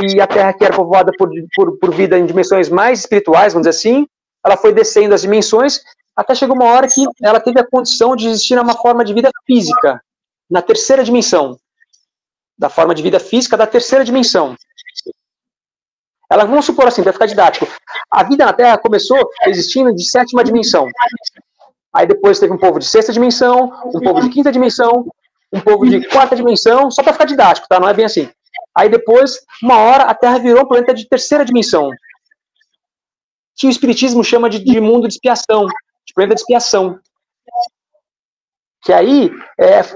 e a Terra, que era povoada por vida em dimensões mais espirituais, vamos dizer assim, ela foi descendo as dimensões, até chegou uma hora que ela teve a condição de existir numa forma de vida física, na terceira dimensão. Da forma de vida física da terceira dimensão. Ela, vamos supor assim, para ficar didático, a vida na Terra começou existindo de sétima dimensão. Aí depois teve um povo de sexta dimensão, um povo de quinta dimensão, um povo de quarta dimensão, só para ficar didático, tá? Não é bem assim. Aí depois, uma hora, a Terra virou um planeta de terceira dimensão, que o Espiritismo chama de mundo de expiação, de planeta de expiação. Que aí,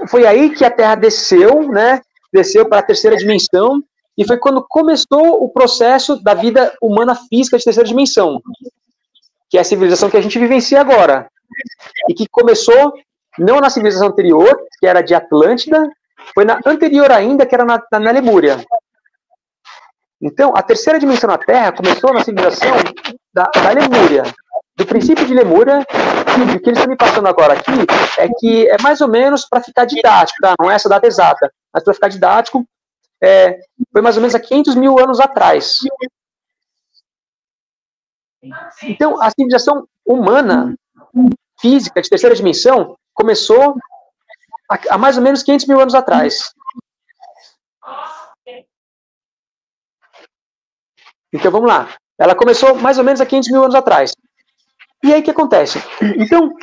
foi aí que a Terra desceu, né? Desceu para a terceira dimensão, e foi quando começou o processo da vida humana física de terceira dimensão, que é a civilização que a gente vivencia agora, e que começou não na civilização anterior, que era de Atlântida, foi na anterior ainda, que era na Lemúria. Então, a terceira dimensão na Terra começou na civilização da Lemúria. Do princípio de Lemúria, e o que eles estão me passando agora aqui é que é mais ou menos para ficar didático, tá? Não é essa data exata, mas para ficar didático, foi mais ou menos há 500 mil anos atrás. Então, a civilização humana, física, de terceira dimensão, começou há mais ou menos 500 mil anos atrás. Então, vamos lá. Ela começou mais ou menos há 500 mil anos atrás. E aí, o que acontece? Então,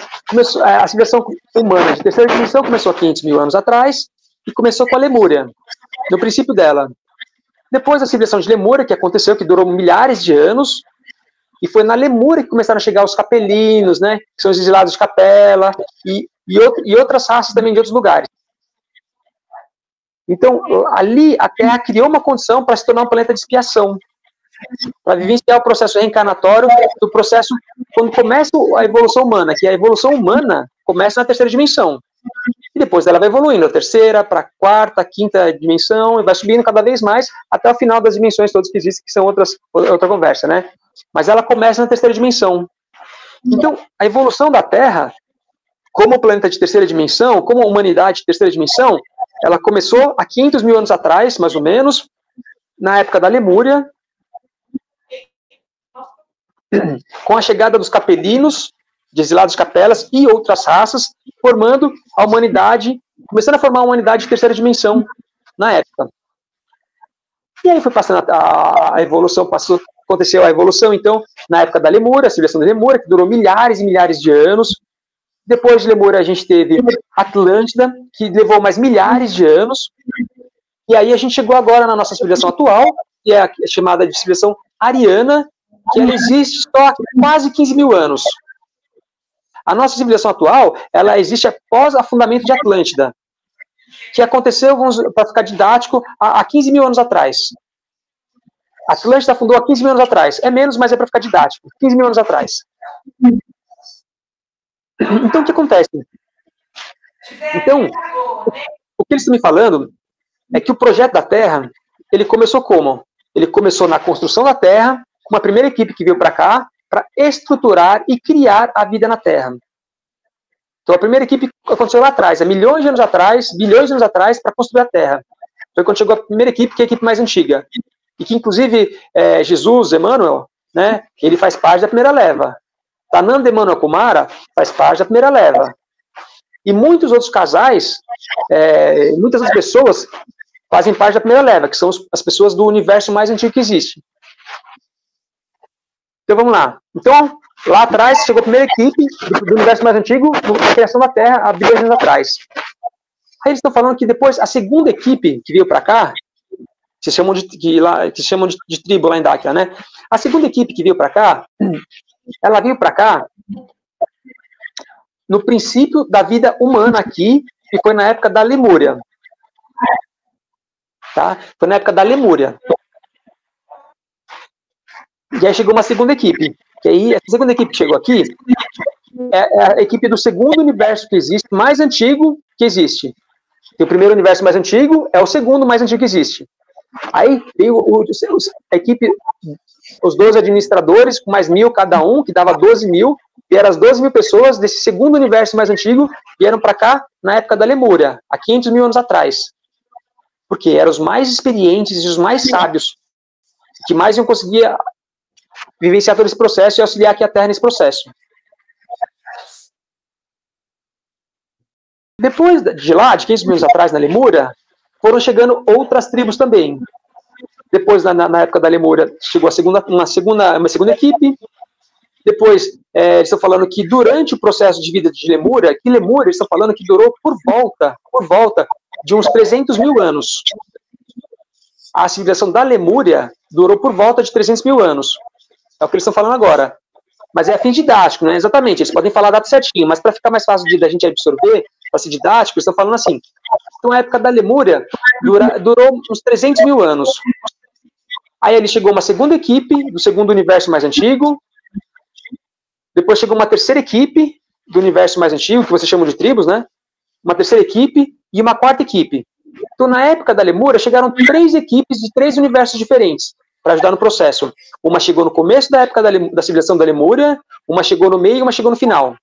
a civilização humana de terceira dimensão começou há 500 mil anos atrás e começou com a Lemúria, no princípio dela. Depois, a civilização de Lemúria, que aconteceu, que durou milhares de anos, e foi na Lemúria que começaram a chegar os capelinos, né, que são os exilados de Capela, e outras raças também de outros lugares. Então, ali, a Terra criou uma condição para se tornar um planeta de expiação, para vivenciar o processo reencarnatório do processo quando começa a evolução humana, que a evolução humana começa na terceira dimensão. E depois ela vai evoluindo, a terceira, para a quarta, quinta dimensão, e vai subindo cada vez mais até o final das dimensões todas que existem, que são outra conversa, né? Mas ela começa na terceira dimensão. Então, a evolução da Terra, como planeta de terceira dimensão, como humanidade de terceira dimensão, ela começou há 500 mil anos atrás, mais ou menos, na época da Lemúria, com a chegada dos capelinos, de exilados de Capelas e outras raças, formando a humanidade, começando a formar a humanidade de terceira dimensão na época. E aí foi passando a evolução, aconteceu a evolução, então, na época da Lemúria, a civilização da Lemúria, que durou milhares e milhares de anos. Depois de Lemúria, a gente teve Atlântida, que levou mais milhares de anos. E aí a gente chegou agora na nossa civilização atual, que é a chamada de civilização ariana, que ela existe só há quase 15 mil anos. A nossa civilização atual, ela existe após o afundamento de Atlântida, que aconteceu, para ficar didático, há 15 mil anos atrás. Atlântida afundou há 15 mil anos atrás. É menos, mas é para ficar didático. 15 mil anos atrás. Então, o que acontece? Então, o que eles estão me falando é que o projeto da Terra, ele começou como? Ele começou na construção da Terra, com uma primeira equipe que veio para cá, para estruturar e criar a vida na Terra. Então, a primeira equipe aconteceu lá atrás, há milhões de anos atrás, bilhões de anos atrás, para construir a Terra. Foi quando chegou a primeira equipe, que é a equipe mais antiga. E que, inclusive, Jesus, Emmanuel, né, ele faz parte da primeira leva. Sananda Emmanuel Kumara faz parte da primeira leva. E muitos outros casais, muitas outras pessoas fazem parte da primeira leva, que são as pessoas do universo mais antigo que existe. Então, vamos lá. Então, lá atrás, chegou a primeira equipe do universo mais antigo, na criação da Terra, há bilhões de anos atrás. Aí eles estão falando que depois, a segunda equipe que veio para cá, que se chamam de tribo lá em Dáquila, né? A segunda equipe que veio para cá, ela veio para cá no princípio da vida humana aqui, que foi na época da Lemúria. Tá? Foi na época da Lemúria. E aí chegou uma segunda equipe. Que aí, a segunda equipe que chegou aqui é a equipe do segundo universo que existe, mais antigo que existe. E o primeiro universo mais antigo é o segundo mais antigo que existe. Aí veio a equipe, os 12 administradores, com mais 1.000 cada um, que dava 12.000, e eram as 12.000 pessoas desse segundo universo mais antigo, vieram para cá na época da Lemúria, há 500.000 anos atrás. Porque eram os mais experientes e os mais sábios, que mais iam conseguir vivenciar todo esse processo e auxiliar aqui a Terra nesse processo. Depois de lá, de 500 mil anos atrás, na Lemúria, foram chegando outras tribos também. Depois, na época da Lemúria, chegou uma segunda equipe. Depois, eles estão falando que durante o processo de vida de Lemúria, eles estão falando que durou por volta de uns 300.000 anos. A civilização da Lemúria durou por volta de 300.000 anos. É o que eles estão falando agora. Mas é a fim didático, né? Exatamente. Eles podem falar a data certinho, mas para ficar mais fácil da gente absorver, para ser didático, eles estão falando assim. Então, a época da Lemúria durou uns 300.000 anos. Aí ele chegou uma segunda equipe do segundo universo mais antigo. Depois chegou uma terceira equipe do universo mais antigo, que vocês chamam de tribos, né? Uma terceira equipe e uma quarta equipe. Então, na época da Lemúria, chegaram 3 equipes de 3 universos diferentes para ajudar no processo. Uma chegou no começo da época da civilização da Lemúria, uma chegou no meio e uma chegou no final.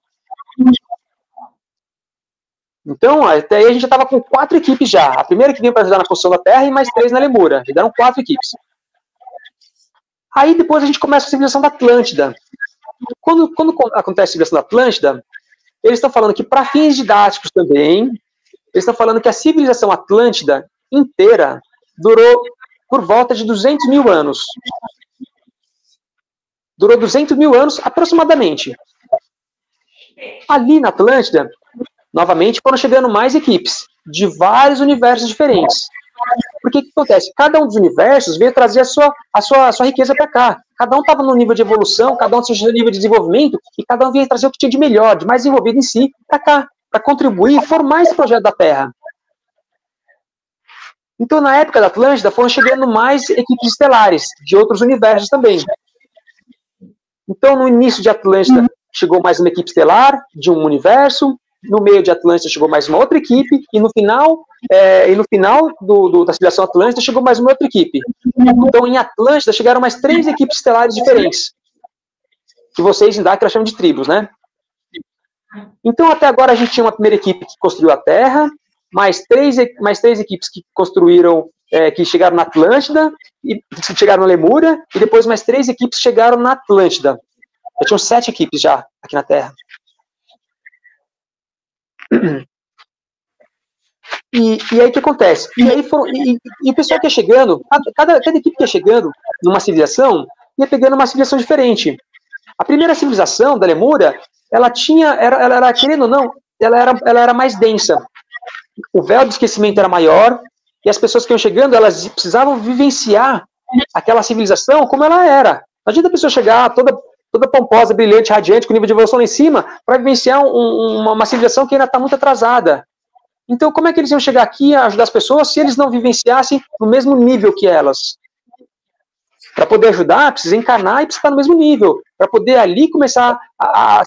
Então, até aí a gente já estava com 4 equipes já. A primeira que vinha para ajudar na construção da Terra e mais 3 na Lemúria. Já deram 4 equipes. Aí depois a gente começa a civilização da Atlântida. Quando acontece a civilização da Atlântida, eles estão falando que, para fins didáticos também, eles estão falando que a civilização Atlântida inteira durou por volta de 200.000 anos. Durou 200.000 anos, aproximadamente. Ali na Atlântida, novamente, foram chegando mais equipes, de vários universos diferentes. Porque o que acontece? Cada um dos universos veio trazer a sua riqueza para cá. Cada um estava no nível de evolução, cada um tinha seu nível de desenvolvimento, e cada um veio trazer o que tinha de melhor, de mais desenvolvido em si, para cá, para contribuir e formar esse projeto da Terra. Então, na época da Atlântida, foram chegando mais equipes estelares, de outros universos também. Então, no início de Atlântida, chegou mais uma equipe estelar, de um universo. No meio de Atlântida, chegou mais uma outra equipe. E no final da civilização Atlântida, chegou mais uma outra equipe. Então, em Atlântida, chegaram mais 3 equipes estelares diferentes. Que vocês, em Dáquila, chamam de tribos, né? Então, até agora, a gente tinha uma primeira equipe que construiu a Terra, mais três equipes que construíram, que chegaram na Atlântida, e chegaram na Lemúria, e depois mais 3 equipes chegaram na Atlântida. Já tinham 7 equipes já aqui na Terra. E aí o que acontece? E aí o pessoal que ia chegando, cada equipe que ia chegando numa civilização, ia pegando uma civilização diferente. A primeira civilização da Lemúria, ela era, querendo ou não, ela era mais densa. O véu do esquecimento era maior, e as pessoas que iam chegando, elas precisavam vivenciar aquela civilização como ela era. Não adianta a pessoa chegar toda pomposa, brilhante, radiante, com nível de evolução lá em cima, para vivenciar uma civilização que ainda está muito atrasada. Então, como é que eles iam chegar aqui a ajudar as pessoas se eles não vivenciassem no mesmo nível que elas? Para poder ajudar, precisa encarnar e precisa estar no mesmo nível. Para poder ali começar a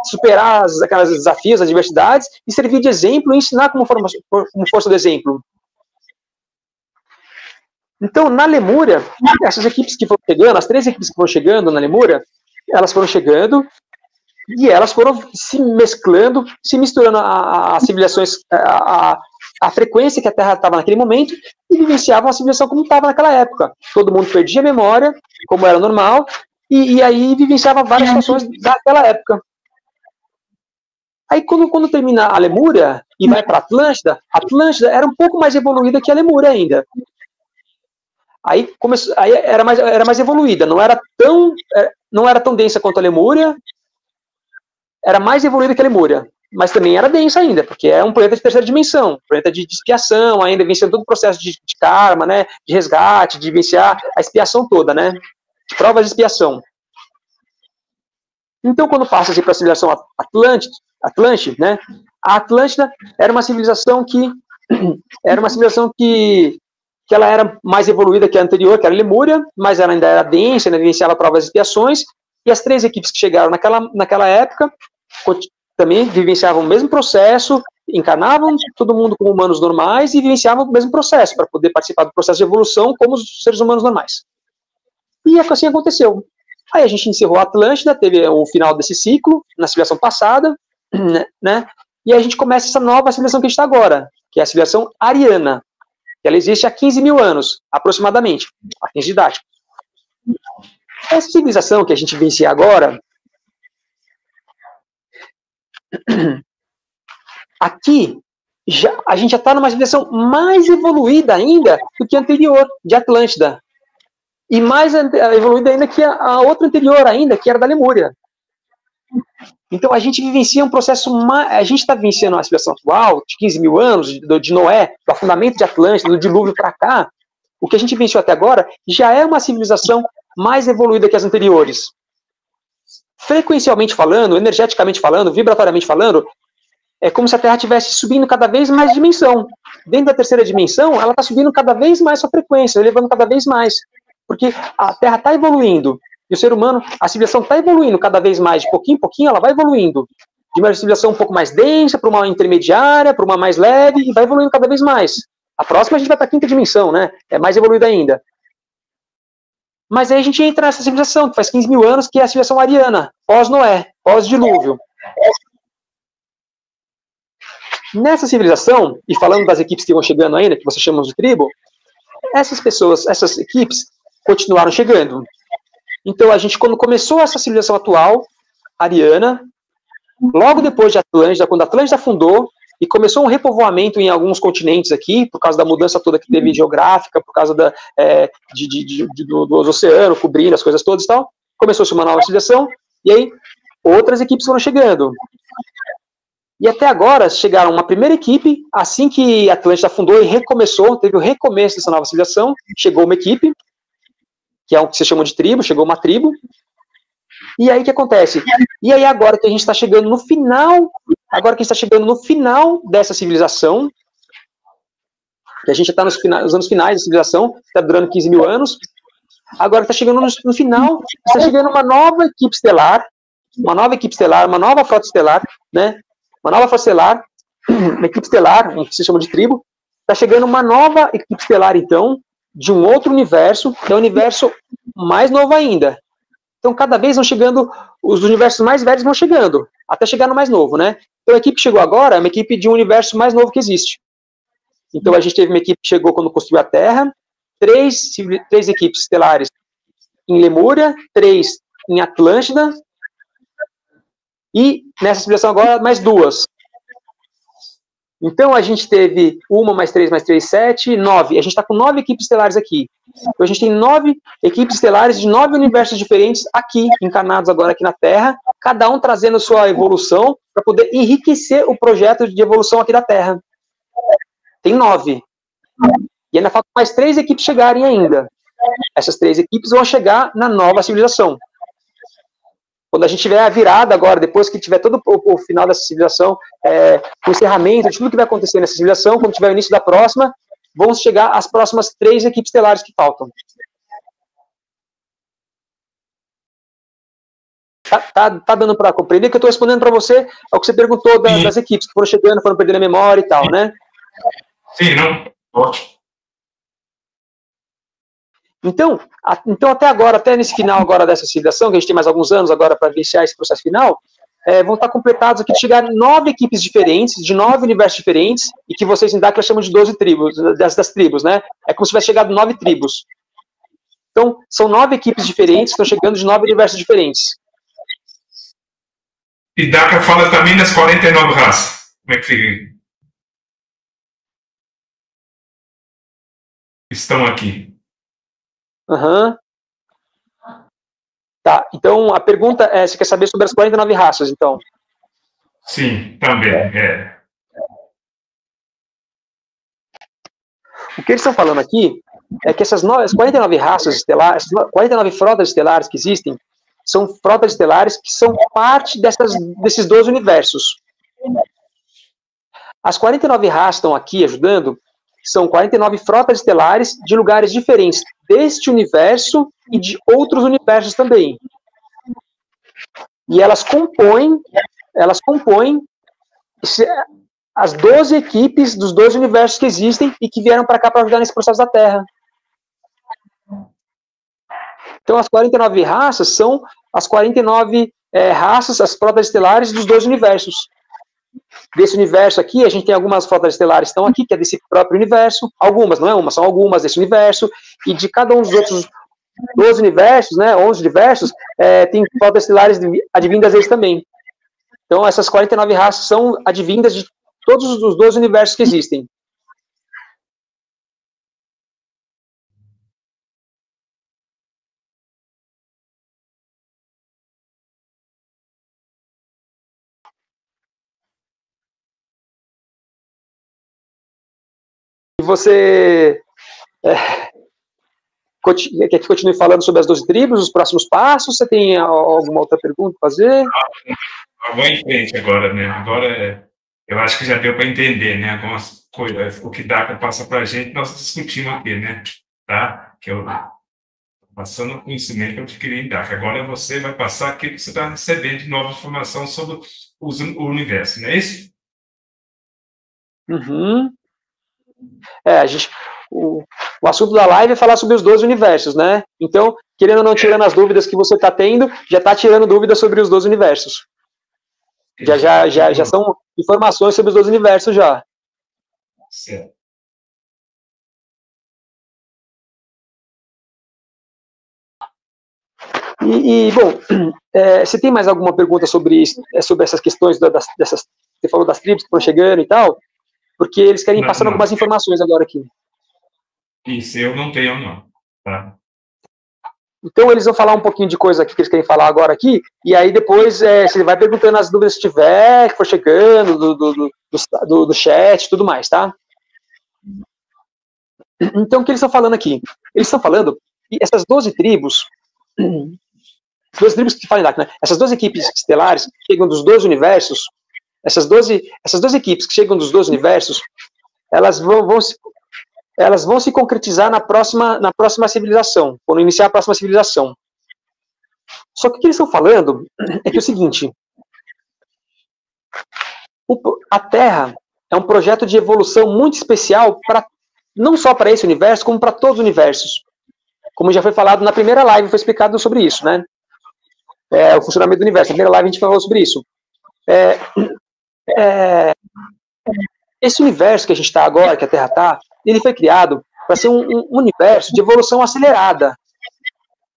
superar aqueles desafios, as adversidades, e servir de exemplo e ensinar como força do exemplo. Então, na Lemúria, essas equipes que foram chegando, as 3 equipes que foram chegando na Lemúria, elas foram chegando e elas foram se mesclando, se misturando a civilizações, a frequência que a Terra estava naquele momento, e vivenciavam a civilização como estava naquela época. Todo mundo perdia a memória, como era normal, e aí vivenciava várias situações daquela época. Aí, quando termina a Lemúria e vai para Atlântida, a Atlântida era um pouco mais evoluída que a Lemúria ainda. Aí era mais evoluída, não era tão densa quanto a Lemúria, era mais evoluída que a Lemúria, mas também era densa ainda, porque é um planeta de terceira dimensão, planeta de expiação, ainda vencendo todo o processo de karma, né, de resgate, de vivenciar a expiação toda, né, de provas de expiação. Então, quando passa para a civilização Atlântida, né, a Atlântida era uma civilização que ela era mais evoluída que a anterior, que era a Lemúria, mas ela ainda era densa, ainda vivenciava provas de expiações, e as 3 equipes que chegaram naquela época também vivenciavam o mesmo processo, encarnavam todo mundo como humanos normais e vivenciavam o mesmo processo, para poder participar do processo de evolução como os seres humanos normais. E assim aconteceu. Aí a gente encerrou a Atlântida, teve o final desse ciclo, na civilização passada, né? E aí a gente começa essa nova civilização que a gente está agora, que é a civilização ariana. Ela existe há 15 mil anos, aproximadamente, a fins didáticos. Essa civilização que a gente vivencia agora, aqui, a gente já está numa civilização mais evoluída ainda do que a anterior, de Atlântida. E mais evoluída ainda que a outra anterior ainda, que era da Lemúria. Então, a gente vivencia um processo, a gente está vivenciando uma civilização atual, de 15 mil anos, de Noé, do afundamento de Atlântida, do dilúvio para cá, o que a gente vivenciou até agora, já é uma civilização mais evoluída que as anteriores. Frequencialmente falando, energeticamente falando, vibratoriamente falando, é como se a Terra estivesse subindo cada vez mais de dimensão. Dentro da terceira dimensão, ela está subindo cada vez mais sua frequência, elevando cada vez mais. Porque a Terra está evoluindo. E o ser humano, a civilização está evoluindo cada vez mais, de pouquinho em pouquinho, ela vai evoluindo. De uma civilização um pouco mais densa, para uma intermediária, para uma mais leve, e vai evoluindo cada vez mais. A próxima a gente vai para a 5ª dimensão, né? É mais evoluída ainda. Mas aí a gente entra nessa civilização, que faz 15 mil anos, que é a civilização ariana, pós-Noé, pós-dilúvio. Nessa civilização, e falando das equipes que vão chegando ainda, que vocês chamam de tribo, essas equipes continuaram chegando. Então, a gente, quando começou essa civilização atual, ariana, logo depois de Atlântida, quando a Atlântida afundou, e começou um repovoamento em alguns continentes aqui, por causa da mudança toda que teve geográfica, por causa do oceano cobrindo as coisas todas e tal, começou-se uma nova civilização, e aí outras equipes foram chegando. E até agora chegaram uma primeira equipe, assim que a Atlântida afundou e recomeçou, teve o recomeço dessa nova civilização, chegou uma equipe, que é o que se chama de tribo, chegou uma tribo. E aí o que acontece? E aí agora que a gente está chegando no final, dessa civilização, que a gente está nos anos finais da civilização, está durando 15 mil anos, agora está chegando no final, está chegando uma nova equipe estelar, uma nova frota estelar, né? Uma nova frota estelar, uma equipe estelar, que se chama de tribo, está chegando uma nova equipe estelar, então, de um outro universo, que é um universo mais novo ainda. Então, cada vez vão chegando, os universos mais velhos vão chegando, até chegar no mais novo, né? Então, a equipe que chegou agora é uma equipe de um universo mais novo que existe. Então, a gente teve uma equipe que chegou quando construiu a Terra, três equipes estelares em Lemúria, 3 em Atlântida, e nessa civilização agora, mais 2. Então, a gente teve 1 mais 3 mais 3, 7, 9. A gente está com 9 equipes estelares aqui. Então, a gente tem 9 equipes estelares de 9 universos diferentes aqui, encarnados agora aqui na Terra, cada um trazendo sua evolução para poder enriquecer o projeto de evolução aqui da Terra. Tem 9. E ainda faltam mais 3 equipes chegarem ainda. Essas 3 equipes vão chegar na nova civilização. Quando a gente tiver a virada agora, depois que tiver todo o final dessa civilização, o encerramento de tudo que vai acontecer nessa civilização, quando tiver o início da próxima, vão chegar as próximas 3 equipes estelares que faltam. Tá dando para compreender que eu estou respondendo para você ao que você perguntou das equipes que foram chegando, foram perdendo a memória e tal, né? Sim, não? Ótimo. Então, até agora, até nesse final agora dessa civilização, que a gente tem mais alguns anos agora para iniciar esse processo final, vão estar completados aqui, chegar 9 equipes diferentes, de 9 universos diferentes, e que vocês em Dakar chamam de 12 tribos, das tribos, né? É como se tivesse chegado 9 tribos. Então, são 9 equipes diferentes, que estão chegando de 9 universos diferentes. E Daca fala também das 49 raças. Como é que fica? Estão aqui. Aham. Tá, então a pergunta é, você quer saber sobre as 49 raças, então? Sim, também, O que eles estão falando aqui é que essas 49 raças estelares, essas 49 frotas estelares que existem, são frotas estelares que são parte desses 12 universos. As 49 raças estão aqui ajudando, são 49 frotas estelares de lugares diferentes deste universo e de outros universos também. E elas compõem as 12 equipes dos 12 universos que existem e que vieram para cá para ajudar nesse processo da Terra. Então, as 49 raças são as 49 raças, as frotas estelares dos 12 universos. Desse universo aqui, a gente tem algumas frotas estelares que estão aqui, que é desse próprio universo. Algumas, não é uma, são algumas desse universo. E de cada um dos outros 12 universos, né, 11 universos, tem frotas estelares advindas deles também. Então, essas 49 raças são advindas de todos os 12 universos que existem. E você quer que continue falando sobre as 12 tribos, os próximos passos? Você tem alguma outra pergunta para fazer? Vamos em frente agora, né? Agora, eu acho que já deu para entender, né? Algumas coisas, o que Daca passa para a gente, nós discutimos aqui, né? Tá? Que eu passando o conhecimento que eu adquiri em Daca. Agora você vai passar aquilo que você está recebendo de nova informação sobre o universo, não é isso? Uhum. O assunto da live é falar sobre os 12 universos, né? Então, querendo ou não, tirando as dúvidas que você está tendo, já está tirando dúvidas sobre os 12 universos. Já são informações sobre os 12 universos já. Certo. Bom, você tem mais alguma pergunta sobre isso, sobre essas questões dessas, você falou das tribos que estão chegando e tal? Porque eles querem passar algumas informações agora aqui. Isso, eu não tenho, não. Tá? Então, eles vão falar um pouquinho de coisa aqui que eles querem falar agora aqui, e aí depois você vai perguntando as dúvidas que tiver, que for chegando, do chat e tudo mais, tá? Então, o que eles estão falando aqui? Eles estão falando que essas 12 tribos que falam, né? Essas 12 equipes estelares que chegam dos 12 universos, essas 12 equipes que chegam dos 12 universos, elas vão se concretizar na próxima civilização, quando iniciar a próxima civilização. Só que o que eles estão falando é que é o seguinte, a Terra é um projeto de evolução muito especial, não só para esse universo, como para todos os universos. Como já foi falado na primeira live, foi explicado sobre isso, né? O funcionamento do universo. Na primeira live a gente falou sobre isso. Esse universo que a gente está agora, que a Terra está, ele foi criado para ser um universo de evolução acelerada.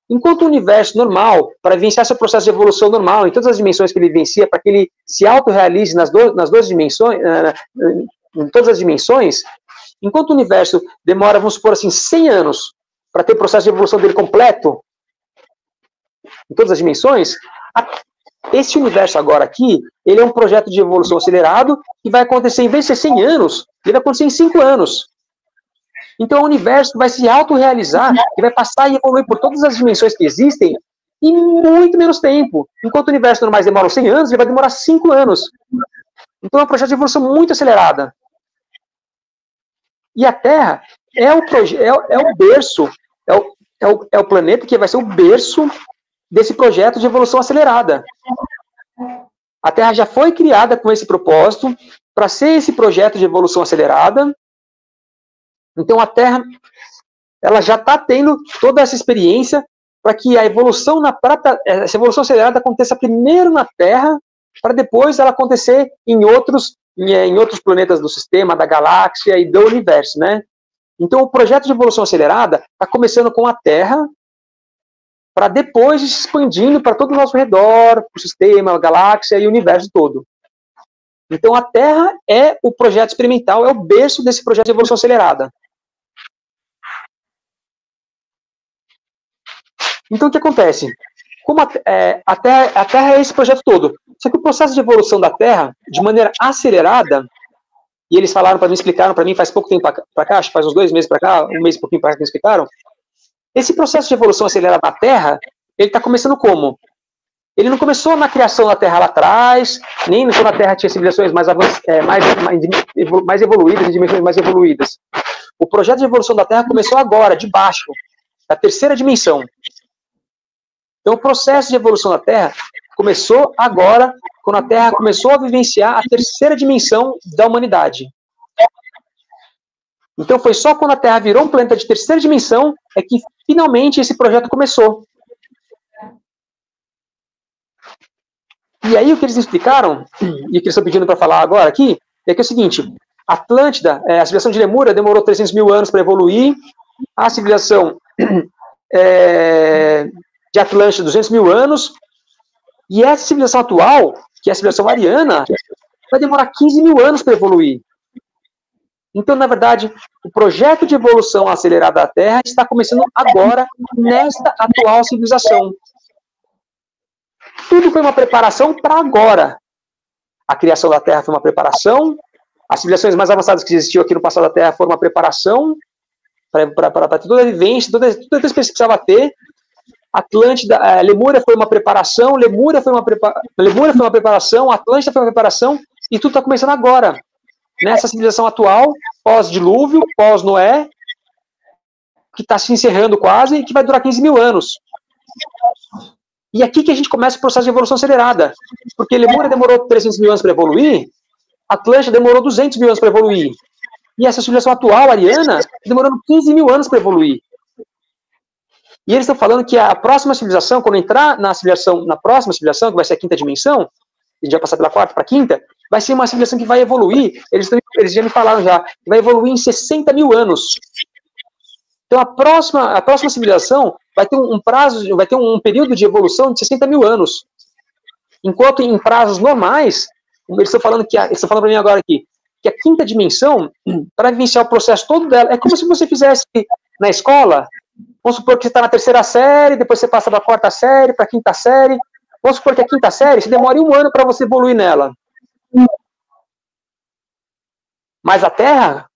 Enquanto o universo normal, para vivenciar seu processo de evolução normal, em todas as dimensões que ele vivencia, para que ele se autorrealize nas 12 dimensões, em todas as dimensões, enquanto o universo demora, vamos supor assim, 100 anos para ter o processo de evolução dele completo, em todas as dimensões, esse universo agora aqui, ele é um projeto de evolução acelerado que vai acontecer, em vez de ser 100 anos, ele vai acontecer em 5 anos. Então o universo vai se autorrealizar e vai passar e evoluir por todas as dimensões que existem em muito menos tempo. Enquanto o universo normais demora 100 anos, ele vai demorar 5 anos. Então é um projeto de evolução muito acelerada. E a Terra é o berço, é o planeta que vai ser o berço desse projeto de evolução acelerada. A Terra já foi criada com esse propósito, para ser esse projeto de evolução acelerada. Então a Terra, ela já está tendo toda essa experiência para que essa evolução acelerada aconteça primeiro na Terra, para depois ela acontecer em outros planetas do sistema, da galáxia e do universo, né? Então o projeto de evolução acelerada está começando com a Terra, para depois ir se expandindo para todo o nosso redor, o sistema, a galáxia e o universo todo. Então, a Terra é o projeto experimental, é o berço desse projeto de evolução acelerada. Então, o que acontece? Como a Terra é esse projeto todo. Só que o processo de evolução da Terra, de maneira acelerada, e eles falaram para mim, explicaram para mim faz pouco tempo para cá, acho que faz uns 2 meses para cá, um mês e pouquinho para cá que me explicaram, esse processo de evolução acelerada da Terra, ele está começando como? Ele não começou na criação da Terra lá atrás, nem quando a Terra tinha civilizações mais evoluídas, em dimensões mais evoluídas. O projeto de evolução da Terra começou agora, de baixo, da terceira dimensão. Então, o processo de evolução da Terra começou agora, quando a Terra começou a vivenciar a terceira dimensão da humanidade. Então, foi só quando a Terra virou um planeta de terceira dimensão é que, finalmente, esse projeto começou. E aí, o que eles explicaram, e o que eles estão pedindo para falar agora aqui, é que é o seguinte, Atlântida, a civilização de Lemúria demorou 300 mil anos para evoluir, a civilização de Atlântida, 200 mil anos, e essa civilização atual, que é a civilização ariana, vai demorar 15 mil anos para evoluir. Então, na verdade, o projeto de evolução acelerada da Terra está começando agora, nesta atual civilização. Tudo foi uma preparação para agora. A criação da Terra foi uma preparação, as civilizações mais avançadas que existiam aqui no passado da Terra foram uma preparação para toda a vivência, toda a experiência que precisava ter. Atlântida, Lemúria foi uma preparação, Lemúria foi uma preparação, Atlântida foi uma preparação, e tudo está começando agora. Nessa civilização atual, pós-dilúvio, pós-Noé, que está se encerrando quase, e que vai durar 15 mil anos. E aqui que a gente começa o processo de evolução acelerada. Porque Lemúria demorou 300 mil anos para evoluir, Atlântida demorou 200 mil anos para evoluir. E essa civilização atual, ariana, demorando 15 mil anos para evoluir. E eles estão falando que a próxima civilização, quando entrar na próxima civilização, que vai ser a quinta dimensão, a gente vai passar pela quarta para a quinta, vai ser uma civilização que vai evoluir, eles já me falaram já, que vai evoluir em 60 mil anos. Então a próxima civilização vai ter um período de evolução de 60 mil anos. Enquanto em prazos normais, eles estão falando para mim agora aqui, que a quinta dimensão, para vivenciar o processo todo dela, é como se você fizesse na escola. Vamos supor que você está na terceira série, depois você passa da quarta série para a quinta série. Vamos supor que a quinta série, você demora 1 ano para você evoluir nela. Mas a Terra,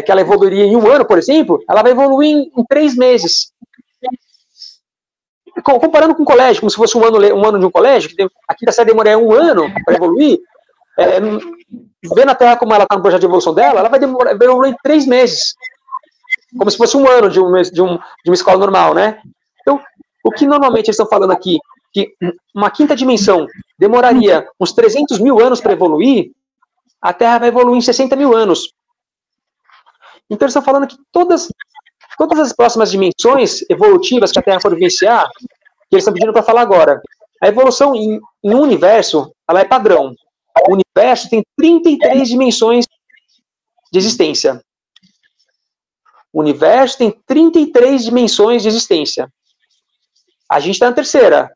que ela evoluiria em 1 ano, por exemplo, ela vai evoluir em 3 meses. Comparando com o colégio, como se fosse um ano de um colégio, que a quinta série demoraria 1 ano para evoluir, vendo a Terra como ela está no projeto de evolução dela, ela vai evoluir em 3 meses. Como se fosse 1 ano de uma escola normal, né? Então, o que normalmente eles estão falando aqui, que uma quinta dimensão demoraria uns 300 mil anos para evoluir, a Terra vai evoluir em 60 mil anos. Então, eles estão falando que todas as próximas dimensões evolutivas que a Terra for vivenciar, que eles estão pedindo para falar agora, a evolução em um universo, ela é padrão. O universo tem 33 dimensões de existência. O universo tem 33 dimensões de existência. A gente está na terceira.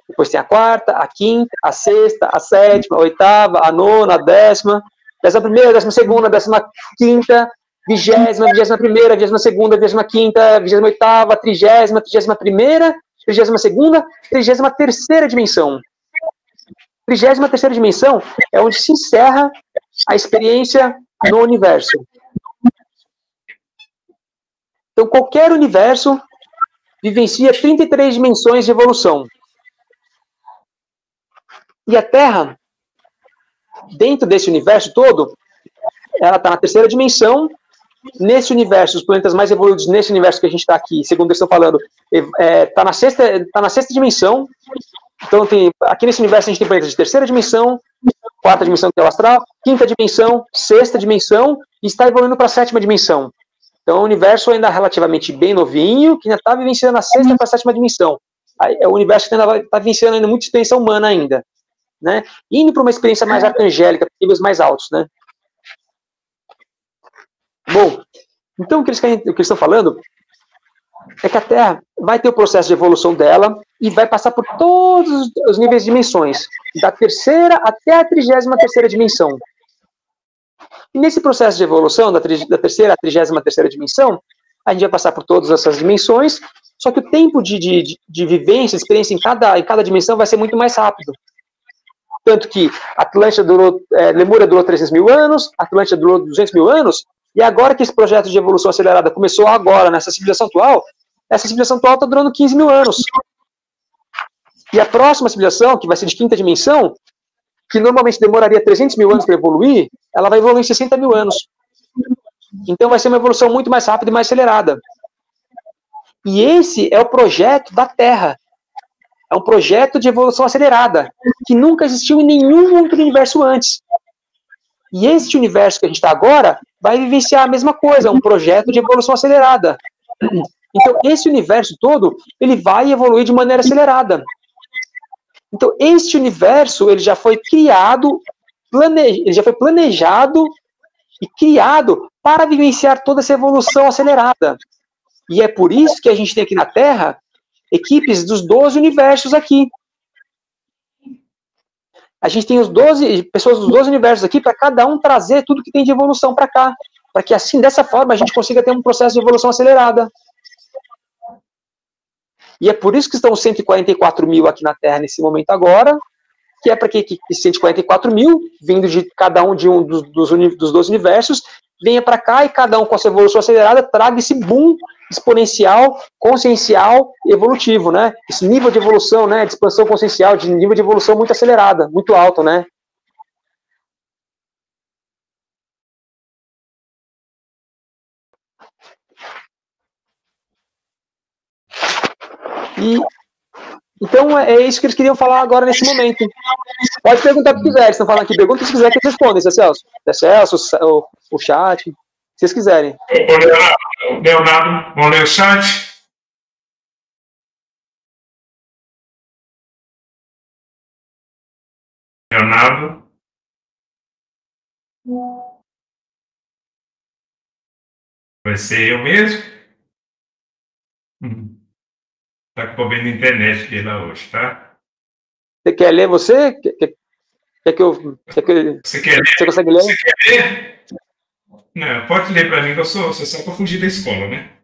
Depois tem a quarta, a quinta, a sexta, a sétima, a oitava, a nona, a 10ª, 11ª, 12ª, 15ª, 20ª, 21ª, 22ª, 25ª, 28ª, 30ª, 31ª, 32ª, 33ª dimensão. 33ª dimensão é onde se encerra a experiência no universo. Então, qualquer universo vivencia 33 dimensões de evolução. E a Terra, dentro desse universo todo, ela está na terceira dimensão. Nesse universo, os planetas mais evoluídos, nesse universo que a gente está aqui, segundo eles estão falando, está na sexta dimensão. Então, aqui nesse universo a gente tem planetas de terceira dimensão, quarta dimensão, que é o astral, quinta dimensão, sexta dimensão, e está evoluindo para a 7ª dimensão. Então, o universo ainda é relativamente bem novinho, que ainda está vivenciando a 6ª para a 7ª dimensão. É o universo que ainda está vivenciando ainda muita experiência humana ainda, né? Indo para uma experiência mais arcangélica, níveis mais altos, né? Bom, então o que eles estão falando é que a Terra vai ter o processo de evolução dela e vai passar por todos os níveis de dimensões, da terceira até a 33ª dimensão. E nesse processo de evolução, da terceira à 33ª dimensão, a gente vai passar por todas essas dimensões, só que o tempo de vivência, de experiência em cada dimensão vai ser muito mais rápido. Tanto que Lemúria durou 300 mil anos, Atlântida durou 200 mil anos, e agora que esse projeto de evolução acelerada começou agora, nessa civilização atual, essa civilização atual está durando 15 mil anos. E a próxima civilização, que vai ser de 5ª dimensão, que normalmente demoraria 300 mil anos para evoluir, ela vai evoluir em 60 mil anos. Então vai ser uma evolução muito mais rápida e mais acelerada. E esse é o projeto da Terra. É um projeto de evolução acelerada, que nunca existiu em nenhum outro universo antes. E este universo que a gente está agora vai vivenciar a mesma coisa, um projeto de evolução acelerada. Então, esse universo todo, ele vai evoluir de maneira acelerada. Então, este universo, ele já foi criado, ele já foi planejado e criado para vivenciar toda essa evolução acelerada. E é por isso que a gente tem aqui na Terra equipes dos 12 universos aqui. A gente tem pessoas dos 12 universos aqui para cada um trazer tudo que tem de evolução para cá. Para que assim, dessa forma, a gente consiga ter um processo de evolução acelerada. E é por isso que estão 144 mil aqui na Terra nesse momento agora, que é para que 144 mil, vindo de cada um dos 12 universos, venha para cá e cada um com essa evolução acelerada traga esse boom exponencial, consciencial e evolutivo, né? Esse nível de evolução, né? De expansão consciencial, de nível de evolução muito acelerada, muito alto, né? Então, é isso que eles queriam falar agora nesse momento. Pode perguntar o que quiser, estão falando aqui, pergunta se quiser que eles respondem, Celso, o chat, se vocês quiserem. Leonardo, vamos ler o chat? Leonardo? Vai ser eu mesmo? Tá com problema na internet aqui lá hoje, tá? Você quer ler você? Você quer ler? Você consegue ler? Você quer ler? Não, pode ler para mim, que eu sou só para fugir da escola, né?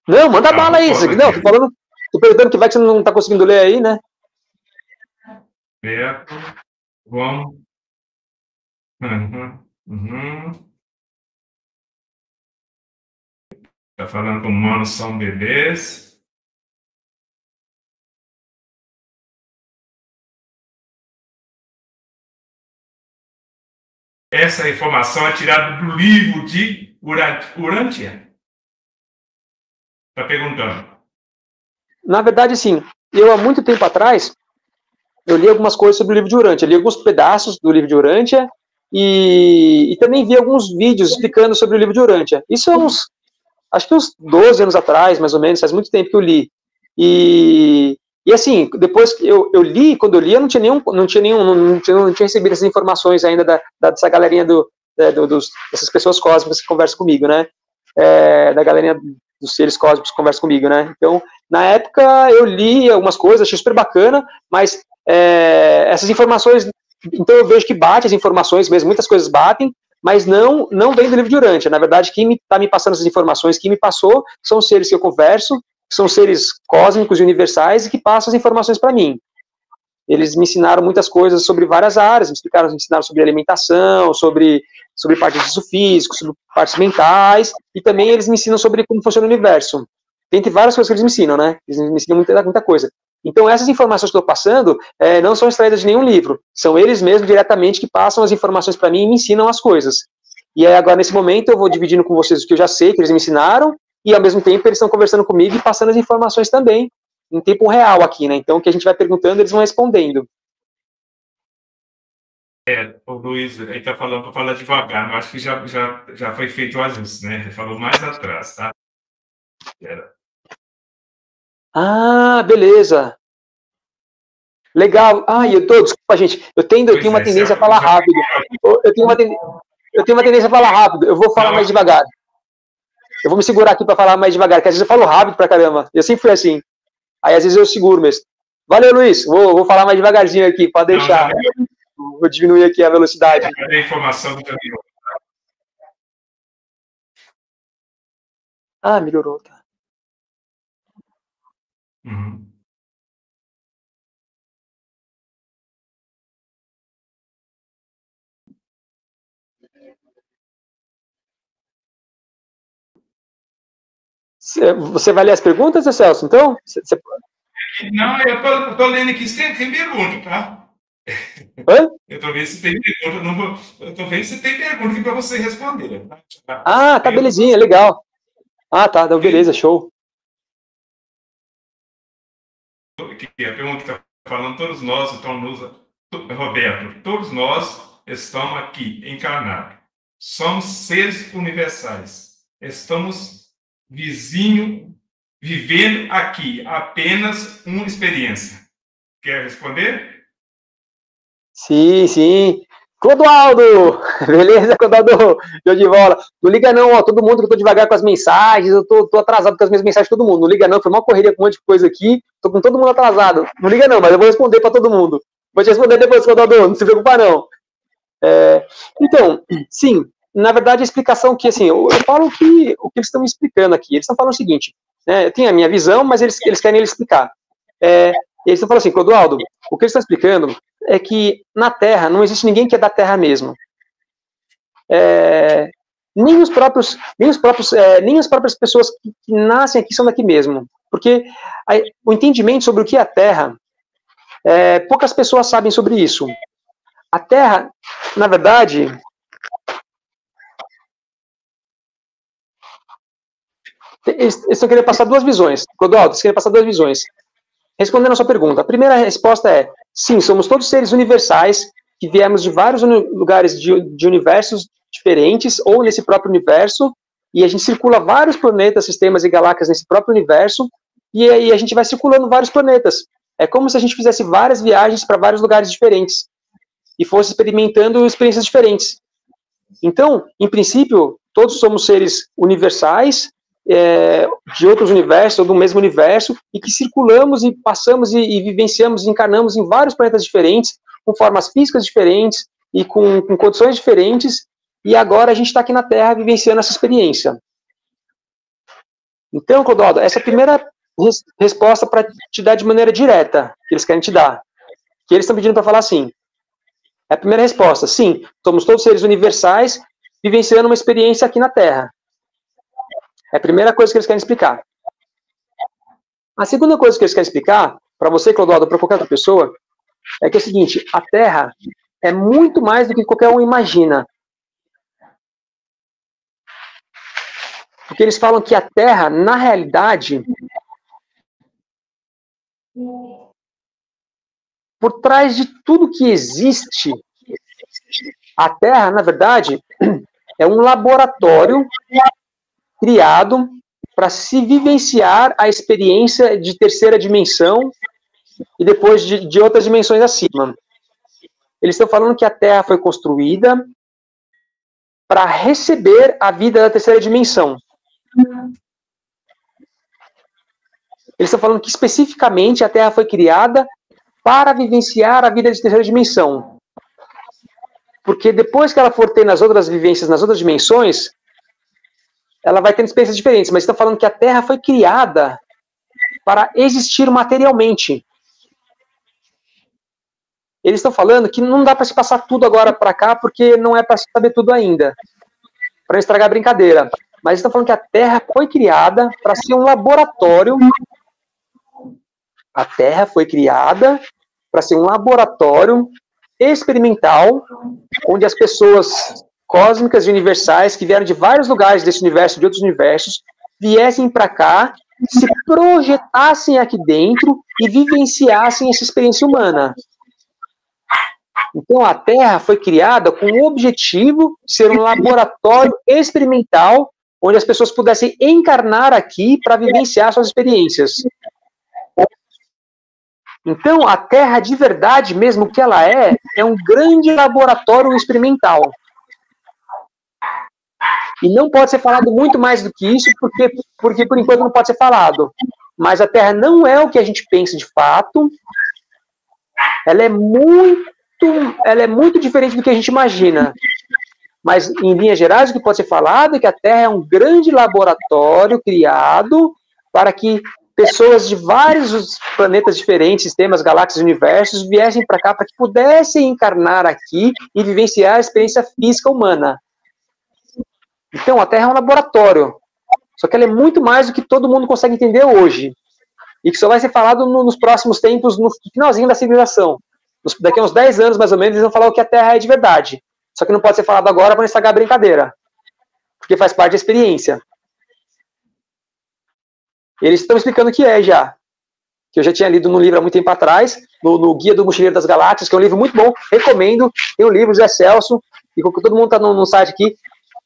Não, manda bala aí. Não, tô perguntando que vai que você não tá conseguindo ler aí, né? Certo. Vamos. Tá falando com humanos são bebês. Essa informação é tirada do livro de Urântia? Está perguntando. Na verdade, sim. Eu, há muito tempo atrás, eu li algumas coisas sobre o livro de Urântia. Eu li alguns pedaços do livro de Urântia e também vi alguns vídeos explicando sobre o livro de Urântia. Isso é acho que uns 12 anos atrás, mais ou menos, faz muito tempo que eu li. E assim, depois que eu li, quando eu li, eu não tinha recebido essas informações ainda dessa galerinha dessas pessoas cósmicas que conversam comigo, né? Da galerinha dos seres cósmicos que conversam comigo, né? Então, na época, eu li algumas coisas, achei super bacana, mas essas informações, então eu vejo que bate as informações mesmo, muitas coisas batem, mas não vem do livro de Urântia. Na verdade, quem está me passando essas informações, quem me passou, são os seres que eu converso, são seres cósmicos e universais e que passam as informações para mim. Eles me ensinaram muitas coisas sobre várias áreas, me ensinaram sobre alimentação, sobre partes do físico, sobre partes mentais, e também eles me ensinam sobre como funciona o universo. Dentre várias coisas que eles me ensinam, né? Eles me ensinam muita coisa. Então, essas informações que eu estou passando não são extraídas de nenhum livro, são eles mesmos diretamente que passam as informações para mim e me ensinam as coisas. E aí, agora, nesse momento, eu vou dividindo com vocês o que eu já sei, que eles me ensinaram, e ao mesmo tempo eles estão conversando comigo e passando as informações também, em tempo real aqui, né? Então, o que a gente vai perguntando, eles vão respondendo. O Luiz, ele está falando para falar devagar, mas acho que já foi feito o ajuste, né? Ele falou mais atrás, tá? Ah, beleza. Legal. Desculpa, gente. Eu tenho uma tendência a falar rápido. Eu tenho uma tendência a falar rápido. Eu vou falar mais devagar. eu vou me segurar aqui para falar mais devagar, porque às vezes eu falo rápido pra caramba. Eu sempre fui assim. Aí às vezes eu seguro mesmo. Valeu, Luiz. Vou falar mais devagarzinho aqui, pode deixar. Vou diminuir aqui a velocidade. Cadê a informação do Danilo? Ah, melhorou. Tá. Uhum. Você vai ler as perguntas, Celso? Então? Não, eu tô lendo aqui, tem pergunta, tá? Hã? Eu tô vendo se tem pergunta, eu tô vendo se tem pergunta aqui para você responder. Tá? Ah, tá, belezinha, legal. Ah, tá, beleza, show. Aqui, a pergunta que está falando, todos nós estamos, Roberto, todos nós estamos aqui encarnados. Somos seres universais. Estamos vivendo aqui apenas uma experiência. Quer responder? Sim, sim. Clodoaldo! Beleza, Clodoaldo? Show de bola. Não liga não, ó, todo mundo que eu tô devagar com as mensagens, eu tô atrasado com as minhas mensagens de todo mundo. Não liga não, foi uma correria com um monte de coisa aqui, tô com todo mundo atrasado. Não liga não, mas eu vou responder para todo mundo. Vou te responder depois, Clodoaldo, não se preocupa não. Então, sim, na verdade a explicação que, assim, eu falo que o que eles estão me explicando aqui, eles estão falando o seguinte, né, eu tenho a minha visão, mas eles querem explicar. Eles estão falando assim, Clodoaldo, o que eles estão explicando é que na Terra não existe ninguém que é da Terra mesmo. Nem as próprias pessoas que nascem aqui são daqui mesmo. Porque o entendimento sobre o que é a Terra, poucas pessoas sabem sobre isso. A Terra, na verdade, eles estão querendo passar duas visões. Clodoaldo, eles querem passar duas visões. Respondendo a sua pergunta, a primeira resposta é, sim, somos todos seres universais, que viemos de vários lugares de universos diferentes, ou nesse próprio universo, e a gente circula vários planetas, sistemas e galáxias nesse próprio universo, e aí a gente vai circulando vários planetas. É como se a gente fizesse várias viagens para vários lugares diferentes, e fosse experimentando experiências diferentes. Então, em princípio, todos somos seres universais, de outros universos, ou do mesmo universo, e que circulamos e passamos e vivenciamos e encarnamos em vários planetas diferentes, com formas físicas diferentes e com condições diferentes, e agora a gente está aqui na Terra vivenciando essa experiência. Então, Clodoaldo, essa é a primeira resposta para te dar de maneira direta, que eles querem te dar. Que eles estão pedindo para falar assim. É a primeira resposta, sim, somos todos seres universais vivenciando uma experiência aqui na Terra. É a primeira coisa que eles querem explicar. A segunda coisa que eles querem explicar, para você, Clodoaldo, para qualquer outra pessoa, é que é o seguinte, a Terra é muito mais do que qualquer um imagina. Porque eles falam que a Terra, na realidade, por trás de tudo que existe, a Terra, na verdade, é um laboratório criado para se vivenciar a experiência de terceira dimensão e depois de outras dimensões acima. Eles estão falando que a Terra foi construída para receber a vida da terceira dimensão. Eles estão falando que especificamente a Terra foi criada para vivenciar a vida de terceira dimensão. Porque depois que ela for ter nas outras vivências, nas outras dimensões, ela vai tendo experiências diferentes, mas estão falando que a Terra foi criada para existir materialmente. Eles estão falando que não dá para se passar tudo agora para cá, porque não é para se saber tudo ainda, para não estragar a brincadeira. Mas eles estão falando que a Terra foi criada para ser um laboratório. A Terra foi criada para ser um laboratório experimental, onde as pessoas cósmicas e universais que vieram de vários lugares desse universo, de outros universos, viessem para cá, se projetassem aqui dentro e vivenciassem essa experiência humana. Então a Terra foi criada com o objetivo de ser um laboratório experimental, onde as pessoas pudessem encarnar aqui para vivenciar suas experiências. Então a Terra de verdade, mesmo que ela é um grande laboratório experimental. E não pode ser falado muito mais do que isso, porque por enquanto não pode ser falado. Mas a Terra não é o que a gente pensa de fato. Ela é muito diferente do que a gente imagina. Mas, em linhas gerais, o que pode ser falado é que a Terra é um grande laboratório criado para que pessoas de vários planetas diferentes, sistemas, galáxias, universos, viessem para cá para que pudessem encarnar aqui e vivenciar a experiência física humana. Então, a Terra é um laboratório. Só que ela é muito mais do que todo mundo consegue entender hoje. E que só vai ser falado nos próximos tempos, no finalzinho da civilização. Daqui a uns 10 anos, mais ou menos, eles vão falar o que a Terra é de verdade. Só que não pode ser falado agora para não estragar a brincadeira. Porque faz parte da experiência. Eles estão explicando o que é já. Que eu já tinha lido num livro há muito tempo atrás, no Guia do Mochileiro das Galáxias, que é um livro muito bom, recomendo. Tem um livro, José Celso, e todo mundo está no site aqui,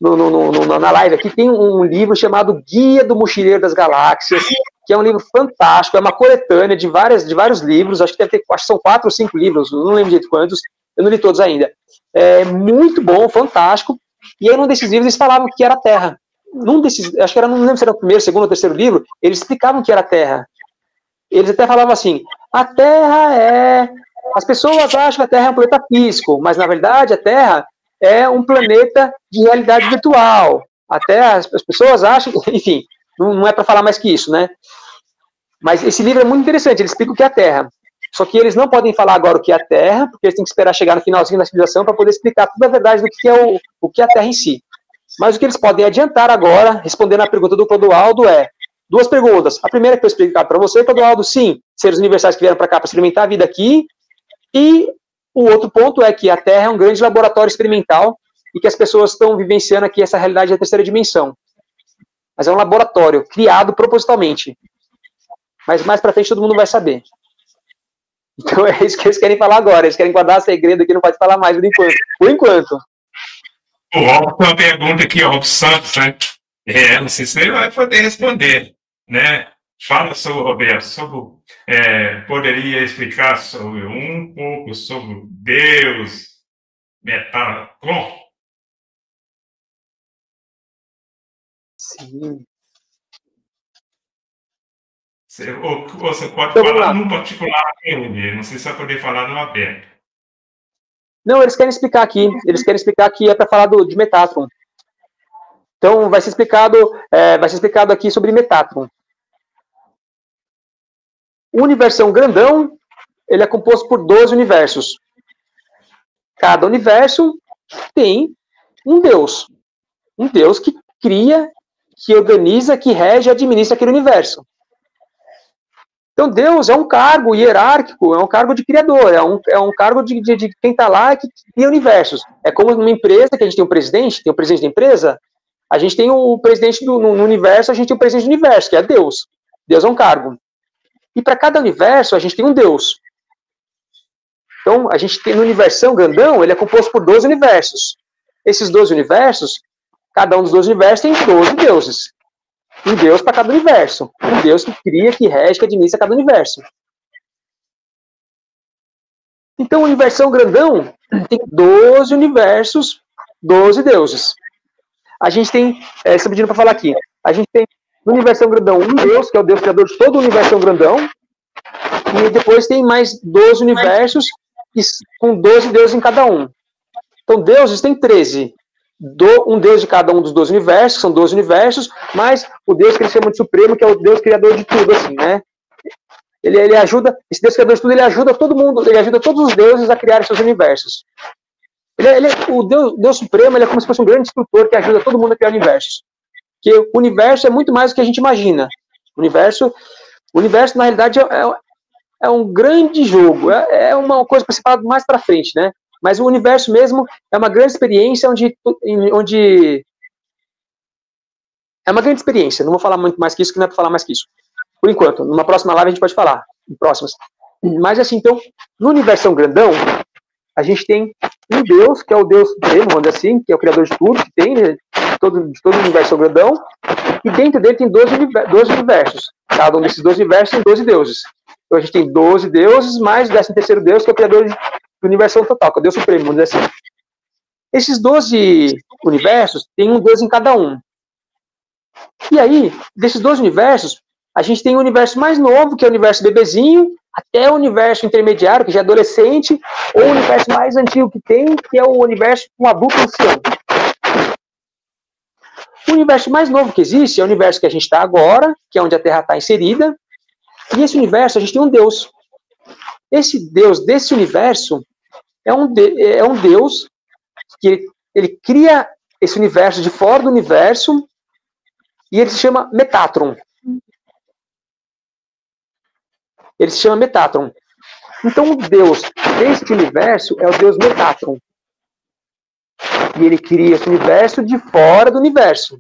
na live aqui, tem um livro chamado Guia do Mochileiro das Galáxias, que é um livro fantástico, é uma coletânea de vários livros, acho que são 4 ou 5 livros, não lembro direito quantos, eu não li todos ainda. É muito bom, fantástico, e aí num desses livros eles falavam que era a Terra. Acho que era, não lembro se era o primeiro, segundo ou terceiro livro, eles explicavam que era a Terra. Eles até falavam assim, a Terra é... As pessoas acham que a Terra é um planeta físico, mas na verdade a Terra é um planeta de realidade virtual. Até as pessoas acham, enfim, não é para falar mais que isso, né? Mas esse livro é muito interessante, ele explica o que é a Terra. Só que eles não podem falar agora o que é a Terra, porque eles têm que esperar chegar no finalzinho da civilização para poder explicar toda a verdade do que é o que é a Terra em si. Mas o que eles podem adiantar agora, respondendo à pergunta do Clodoaldo, é 2 perguntas. A primeira que eu explicar para você, Clodoaldo, sim, seres universais que vieram para cá para experimentar a vida aqui, e o outro ponto é que a Terra é um grande laboratório experimental e que as pessoas estão vivenciando aqui essa realidade da terceira dimensão. Mas é um laboratório criado propositalmente. Mas mais para frente todo mundo vai saber. Então é isso que eles querem falar agora. Eles querem guardar segredo que não pode falar mais por enquanto. Por enquanto. Tem uma pergunta aqui, ó, o Santos, né? Não sei se ele vai poder responder, né? Fala sobre, Roberto, poderia explicar sobre um pouco sobre Deus, Metatron? Sim. Você pode falar no particular, não sei se vai poder falar no aberto. Não, eles querem explicar aqui. Eles querem explicar que é para falar de Metatron. Então, vai ser explicado aqui sobre Metatron. O universão grandão, ele é composto por 12 universos. Cada universo tem um Deus. Um Deus que cria, que organiza, que rege e administra aquele universo. Então, Deus é um cargo hierárquico, é um cargo de criador, é um cargo de quem está lá e que cria universos. É como numa empresa, que a gente tem um presidente da empresa, a gente tem o presidente no universo, a gente tem o presidente do universo, que é Deus. Deus é um cargo. E para cada universo, a gente tem um Deus. Então, a gente tem no universão grandão, ele é composto por 12 universos. Esses 12 universos, cada um dos 12 universos tem 12 deuses. Um Deus para cada universo. Um Deus que cria, que rege, que administra cada universo. Então, o universão grandão tem 12 universos, 12 deuses. A gente tem, estou pedindo para falar aqui, a gente tem no universão grandão um Deus, que é o Deus criador de todo o universão grandão, e depois tem mais 12 universos, com 12 deuses em cada um. Então, deuses tem 13. Um Deus de cada um dos 12 universos, que são 12 universos, mais o Deus que eles chamam de Supremo, que é o Deus criador de tudo, assim, né? Ele ajuda, esse Deus criador de tudo, ele ajuda todo mundo, ele ajuda todos os deuses a criar seus universos. O Deus Supremo, ele é como se fosse um grande instrutor que ajuda todo mundo a criar universos. Porque o universo é muito mais do que a gente imagina. O universo na realidade, é um grande jogo, é uma coisa para ser falado mais para frente, né? Mas o universo mesmo é uma grande experiência onde é uma grande experiência. Não vou falar muito mais que isso, que não é para falar mais que isso. Por enquanto, numa próxima live a gente pode falar, em próximas. Mas assim, então, no universão grandão, a gente tem um Deus, que é o Deus supremo, vamos dizer assim, que é o criador de tudo, que tem, de todo o universo grandão, e dentro dele tem 12 universos. Cada um desses 12 universos tem 12 deuses. Então a gente tem 12 deuses, mais o 13º Deus, que é o criador do universo total, que é o Deus supremo, vamos dizer assim. Esses 12 universos, tem um Deus em cada um. E aí, desses 12 universos, a gente tem o universo mais novo, que é o universo bebezinho, até o universo intermediário, que já é adolescente, ou o universo mais antigo que tem, que é o universo com adulto ancião. O universo mais novo que existe é o universo que a gente está agora, que é onde a Terra está inserida. E esse universo, a gente tem um Deus. Esse Deus desse universo é um Deus que ele cria esse universo de fora do universo e ele se chama Metatron. Ele se chama Metatron. Então, o Deus deste universo é o Deus Metatron. E ele cria esse universo de fora do universo.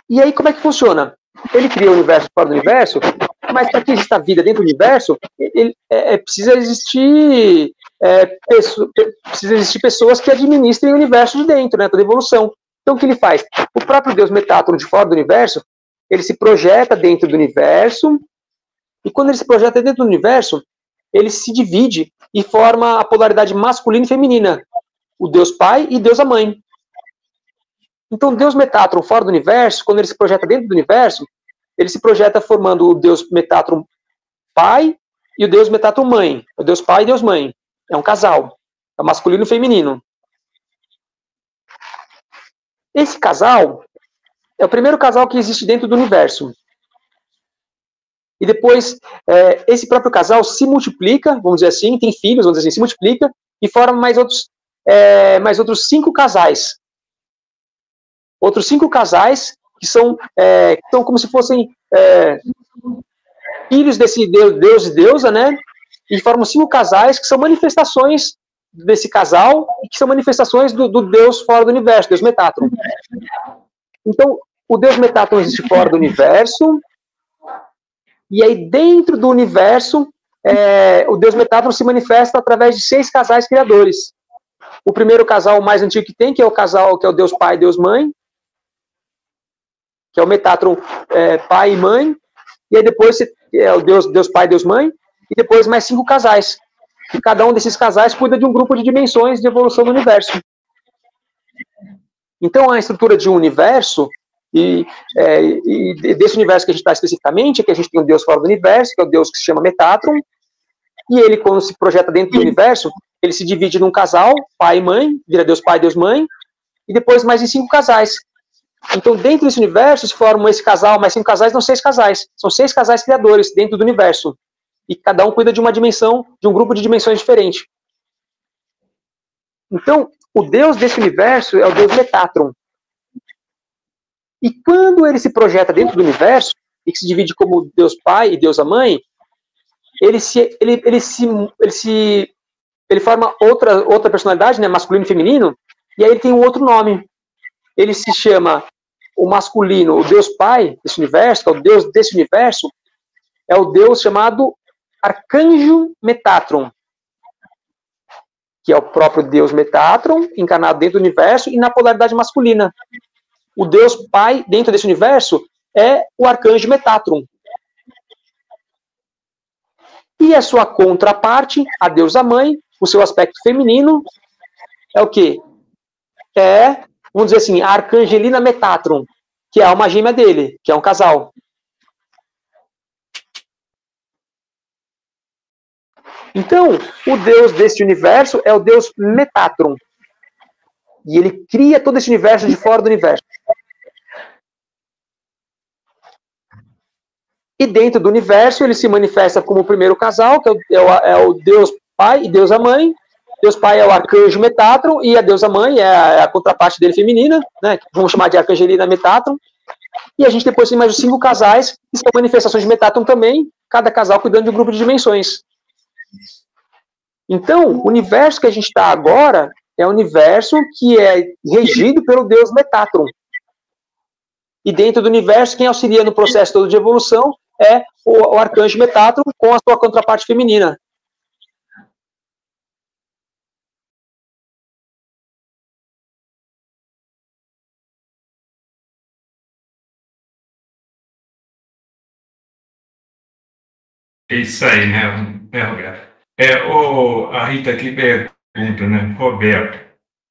E aí, como é que funciona? Ele cria o universo fora do universo, mas para que exista vida dentro do universo, precisa existir pessoas que administrem o universo de dentro, né, toda evolução. Então, o que ele faz? O próprio Deus Metatron de fora do universo, ele se projeta dentro do universo, e quando ele se projeta dentro do universo, ele se divide e forma a polaridade masculina e feminina, o Deus Pai e Deus a Mãe. Então, Deus Metatron fora do universo, quando ele se projeta dentro do universo, ele se projeta formando o Deus Metatron Pai e o Deus Metatron Mãe. O Deus Pai e Deus Mãe. É um casal. É masculino e feminino. Esse casal é o primeiro casal que existe dentro do universo. E depois, esse próprio casal se multiplica, vamos dizer assim, tem filhos, vamos dizer assim, se multiplica e forma mais outros 5 casais. Outros 5 casais que são como se fossem filhos desse Deus e deusa, né? E formam 5 casais que são manifestações desse casal e que são manifestações do Deus fora do universo, Deus Metatron. Então, o Deus Metatron existe fora do universo, e aí dentro do universo, o Deus Metatron se manifesta através de 6 casais criadores. O primeiro casal mais antigo que tem, que é o casal que é o Deus Pai e Deus Mãe, que é o Metatron pai e mãe, e aí depois é o Deus Pai e Deus Mãe, e depois mais 5 casais. E cada um desses casais cuida de um grupo de dimensões de evolução do universo. Então, a estrutura de um universo, e desse universo que a gente está especificamente, é que a gente tem um Deus fora do universo, que é o Deus que se chama Metatron, e ele, quando se projeta dentro do universo, ele se divide num casal, pai e mãe, vira Deus Pai e Deus Mãe, e depois mais em 5 casais. Então, dentro desse universo, se formam esse casal, mais 5 casais, são 6 casais. São 6 casais criadores dentro do universo. E cada um cuida de uma dimensão, de um grupo de dimensões diferente. Então, o Deus desse universo é o Deus Metatron. E quando ele se projeta dentro do universo, e que se divide como Deus Pai e Deus a Mãe, ele forma outra personalidade, né, masculino e feminino, e aí ele tem um outro nome. Ele se chama, o masculino, o Deus Pai desse universo, que é o Deus desse universo, é o Deus chamado Arcanjo Metatron, que é o próprio Deus Metatron, encarnado dentro do universo e na polaridade masculina. O Deus Pai dentro desse universo é o Arcanjo Metatron. E a sua contraparte, a deusa mãe, o seu aspecto feminino, é o quê? Vamos dizer assim, a Arcangelina Metatron, que é a alma gêmea dele, que é um casal. Então, o Deus desse universo é o Deus Metatron. E ele cria todo esse universo de fora do universo. E dentro do universo, ele se manifesta como o primeiro casal, que é o Deus Pai e Deus a Mãe. Deus Pai é o Arcanjo Metatron e a Deusa Mãe é a contraparte dele feminina, né, que vamos chamar de Arcangelina Metatron. E a gente depois tem mais os 5 casais, que são manifestações de Metatron também, cada casal cuidando de um grupo de dimensões. Então, o universo que a gente está agora é um universo que é regido pelo Deus Metatron. E dentro do universo, quem auxilia no processo todo de evolução é o Arcanjo Metatron com a sua contraparte feminina. É isso aí, né, Roberto? A Rita aqui pergunta, né, Roberto,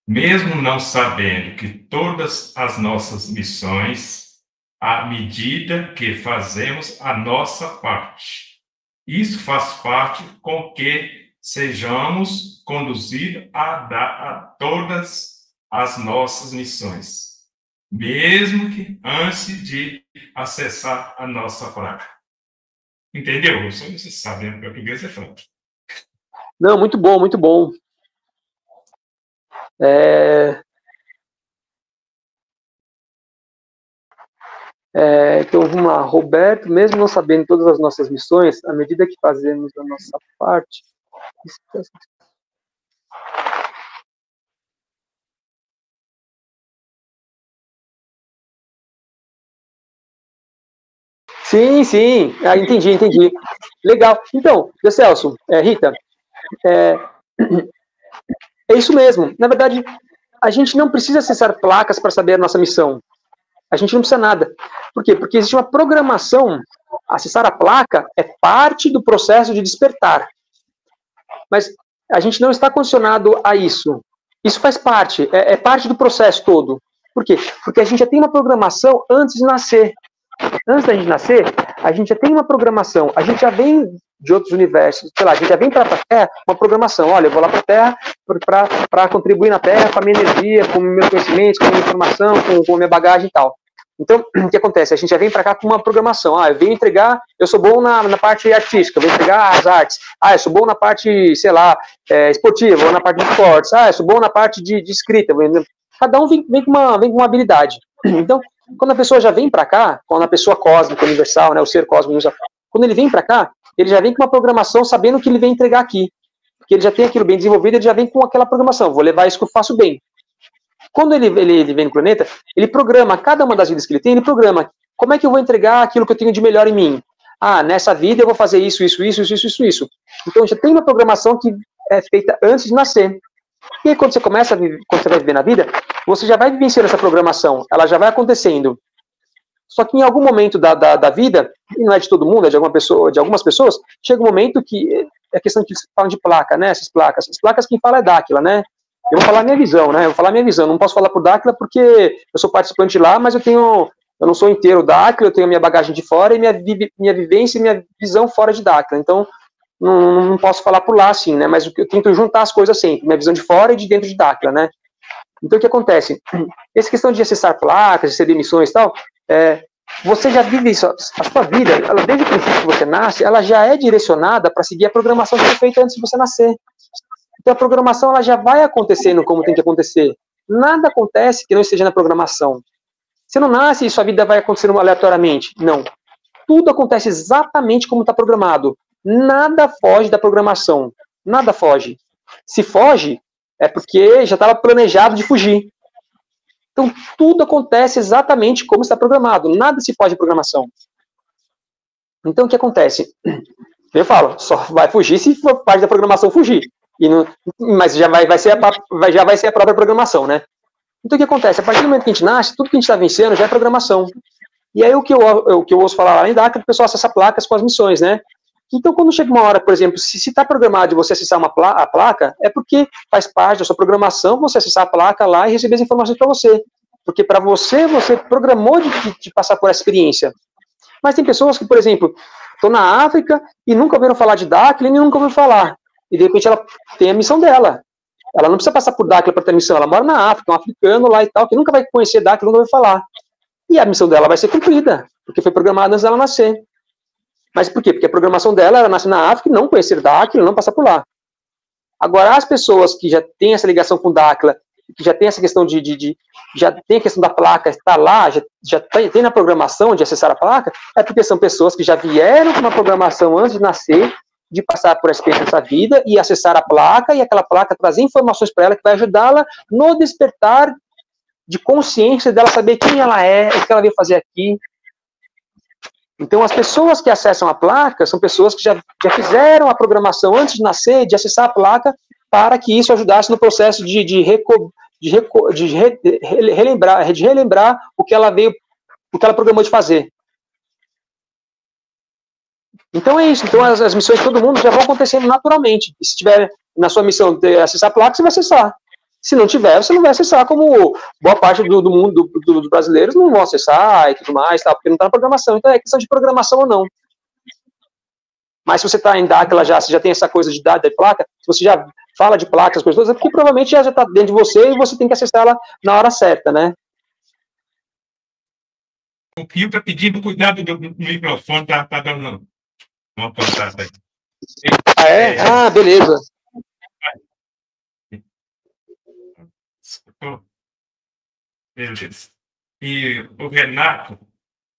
mesmo não sabendo que todas as nossas missões, à medida que fazemos a nossa parte, isso faz parte com que sejamos conduzidos a todas as nossas missões, mesmo que antes de acessar a nossa praga. Entendeu? Você sabe, né? Português é franco. Não, muito bom, muito bom. Então, vamos lá. Roberto, mesmo não sabendo todas as nossas missões, à medida que fazemos a nossa parte... Sim, sim. Entendi. Legal. Então, Celso, Rita, é isso mesmo. Na verdade, a gente não precisa acessar placas para saber a nossa missão. A gente não precisa nada. Por quê? Porque existe uma programação. Acessar a placa é parte do processo de despertar. Mas a gente não está condicionado a isso. Isso faz parte, é parte do processo todo. Por quê? Porque a gente já tem uma programação antes de nascer. Antes da gente nascer, a gente já tem uma programação. A gente já vem de outros universos. Sei lá, a gente já vem para a Terra uma programação. Olha, eu vou lá para a Terra para contribuir na Terra com a minha energia, com meus conhecimentos, com a minha informação, com a minha bagagem e tal. Então, o que acontece? A gente já vem para cá com uma programação. Eu venho entregar, eu sou bom na parte artística, eu venho entregar as artes. Eu sou bom na parte, sei lá, esportiva, ou na parte de esportes. Eu sou bom na parte de escrita. Cada um vem com uma habilidade. Então, quando a pessoa já vem para cá, quando a pessoa cósmica universal, né, o ser cósmico universal, quando ele vem para cá, ele já vem com uma programação sabendo que ele vem entregar aqui. Porque ele já tem aquilo bem desenvolvido, ele já vem com aquela programação. Vou levar isso que eu faço bem. Quando ele vem no planeta, ele programa, cada uma das vidas que ele tem, ele programa. Como é que eu vou entregar aquilo que eu tenho de melhor em mim? Nessa vida eu vou fazer isso. Então já tem uma programação que é feita antes de nascer. E aí, quando você vai viver na vida, você já vai vivenciando essa programação, ela já vai acontecendo. Só que em algum momento da vida, e não é de todo mundo, é de algumas pessoas, chega um momento que é questão que eles falam de placa, né? Essas placas quem fala é Dáquila, né? Eu vou falar a minha visão, né? Não posso falar por Dáquila porque eu sou participante lá, mas eu não sou inteiro Dáquila, eu tenho a minha bagagem de fora e minha vivência e minha visão fora de Dáquila. Então, não posso falar por lá, assim, né? Mas eu tento juntar as coisas sempre, minha visão de fora e de dentro de Dáquila, né? Então, o que acontece? Essa questão de acessar placas, de receber missões e tal, você já vive isso, a sua vida, desde o princípio que você nasce, ela já é direcionada para seguir a programação que foi feita antes de você nascer. Então, a programação ela já vai acontecendo como tem que acontecer. Nada acontece que não esteja na programação. Você não nasce e sua vida vai acontecendo aleatoriamente. Não. Tudo acontece exatamente como está programado. Nada foge da programação. Nada foge. Se foge, é porque já estava planejado de fugir. Então, tudo acontece exatamente como está programado. Nada se foge da programação. Então, o que acontece? Eu falo, só vai fugir se for parte da programação fugir. Mas já vai ser a própria programação, né? Então, o que acontece? A partir do momento que a gente nasce, tudo que a gente está vencendo já é programação. E aí, o que eu ouço falar lá em DACA, o pessoal acessa placas com as missões, né? Então, quando chega uma hora, por exemplo, se está programado de você acessar a placa, é porque faz parte da sua programação você acessar a placa lá e receber as informações para você. Porque para você programou de passar por essa experiência. Mas tem pessoas que, por exemplo, estão na África e nunca ouviram falar de Dáquila e nunca ouviram falar. E, de repente, ela tem a missão dela. Ela não precisa passar por Dáquila para ter a missão. Ela mora na África, um africano lá e tal, que nunca vai conhecer Dáquila, nunca vai falar. E a missão dela vai ser cumprida, porque foi programada antes dela nascer. Mas por quê? Porque a programação dela era nascer na África e não conhecer Dáquila, não passar por lá. Agora, as pessoas que já têm essa ligação com Dáquila, que já tem essa questão já tem a questão da placa, está lá, já tem na programação de acessar a placa, é porque são pessoas que já vieram com uma programação antes de nascer, de passar por essa experiência dessa vida e acessar a placa, e aquela placa trazer informações para ela que vai ajudá-la no despertar de consciência dela saber quem ela é, o que ela veio fazer aqui. Então, as pessoas que acessam a placa são pessoas que já fizeram a programação antes de nascer, de acessar a placa, para que isso ajudasse no processo de relembrar o que ela programou de fazer. Então é isso. Então as missões de todo mundo já vão acontecendo naturalmente. E se tiver na sua missão de acessar a placa, você vai acessar. Se não tiver, você não vai acessar, como boa parte do mundo dos brasileiros não vão acessar e tudo mais, tá, porque não está na programação. Então é questão de programação ou não. Mas se você está em Dáquila já, você já tem essa coisa de data de placa, se você já fala de placas, coisas todas, é porque provavelmente já está dentro de você e você tem que acessar ela na hora certa, né? O Pio está pedindo cuidado do microfone, tá dando uma pancada aí. Ah, é? Ah, beleza. Beleza. E o Renato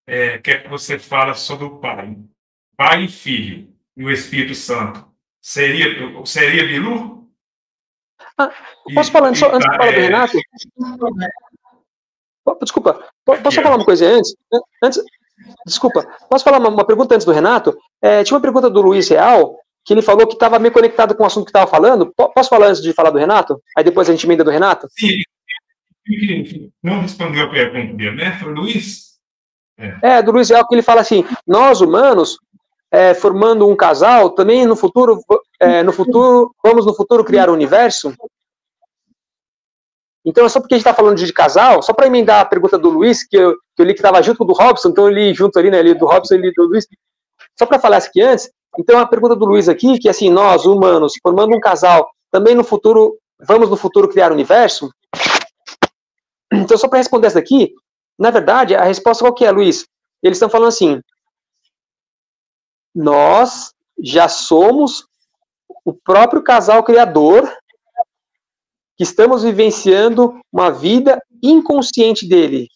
quer que você fale sobre o Pai e Filho e o Espírito Santo. Seria Bilu? Ah, posso falar, antes de falar do Renato? Desculpa, posso falar uma coisa antes? Desculpa, posso falar uma pergunta antes do Renato? Tinha uma pergunta do Luiz Real, que ele falou que estava meio conectado com o assunto que estava falando. Posso falar antes de falar do Renato? Aí depois a gente emenda do Renato? Sim. Não respondeu a pergunta dele, né? Foi o Luiz? Do Luiz Real, que ele fala assim, nós humanos, formando um casal, também no futuro, vamos no futuro criar o universo? Então, é só porque a gente está falando de casal, só para emendar a pergunta do Luiz, que eu li que estava junto com o do Robson, então eu li junto ali, né, do Robson e do Luiz, só para falar isso aqui antes, então a pergunta do Luiz aqui, que assim, nós, humanos, formando um casal, também no futuro, vamos no futuro criar o universo? Então, só para responder essa daqui, na verdade, a resposta qual que é, Luiz? Eles estão falando assim, nós já somos o próprio casal criador, que estamos vivenciando uma vida inconsciente dele.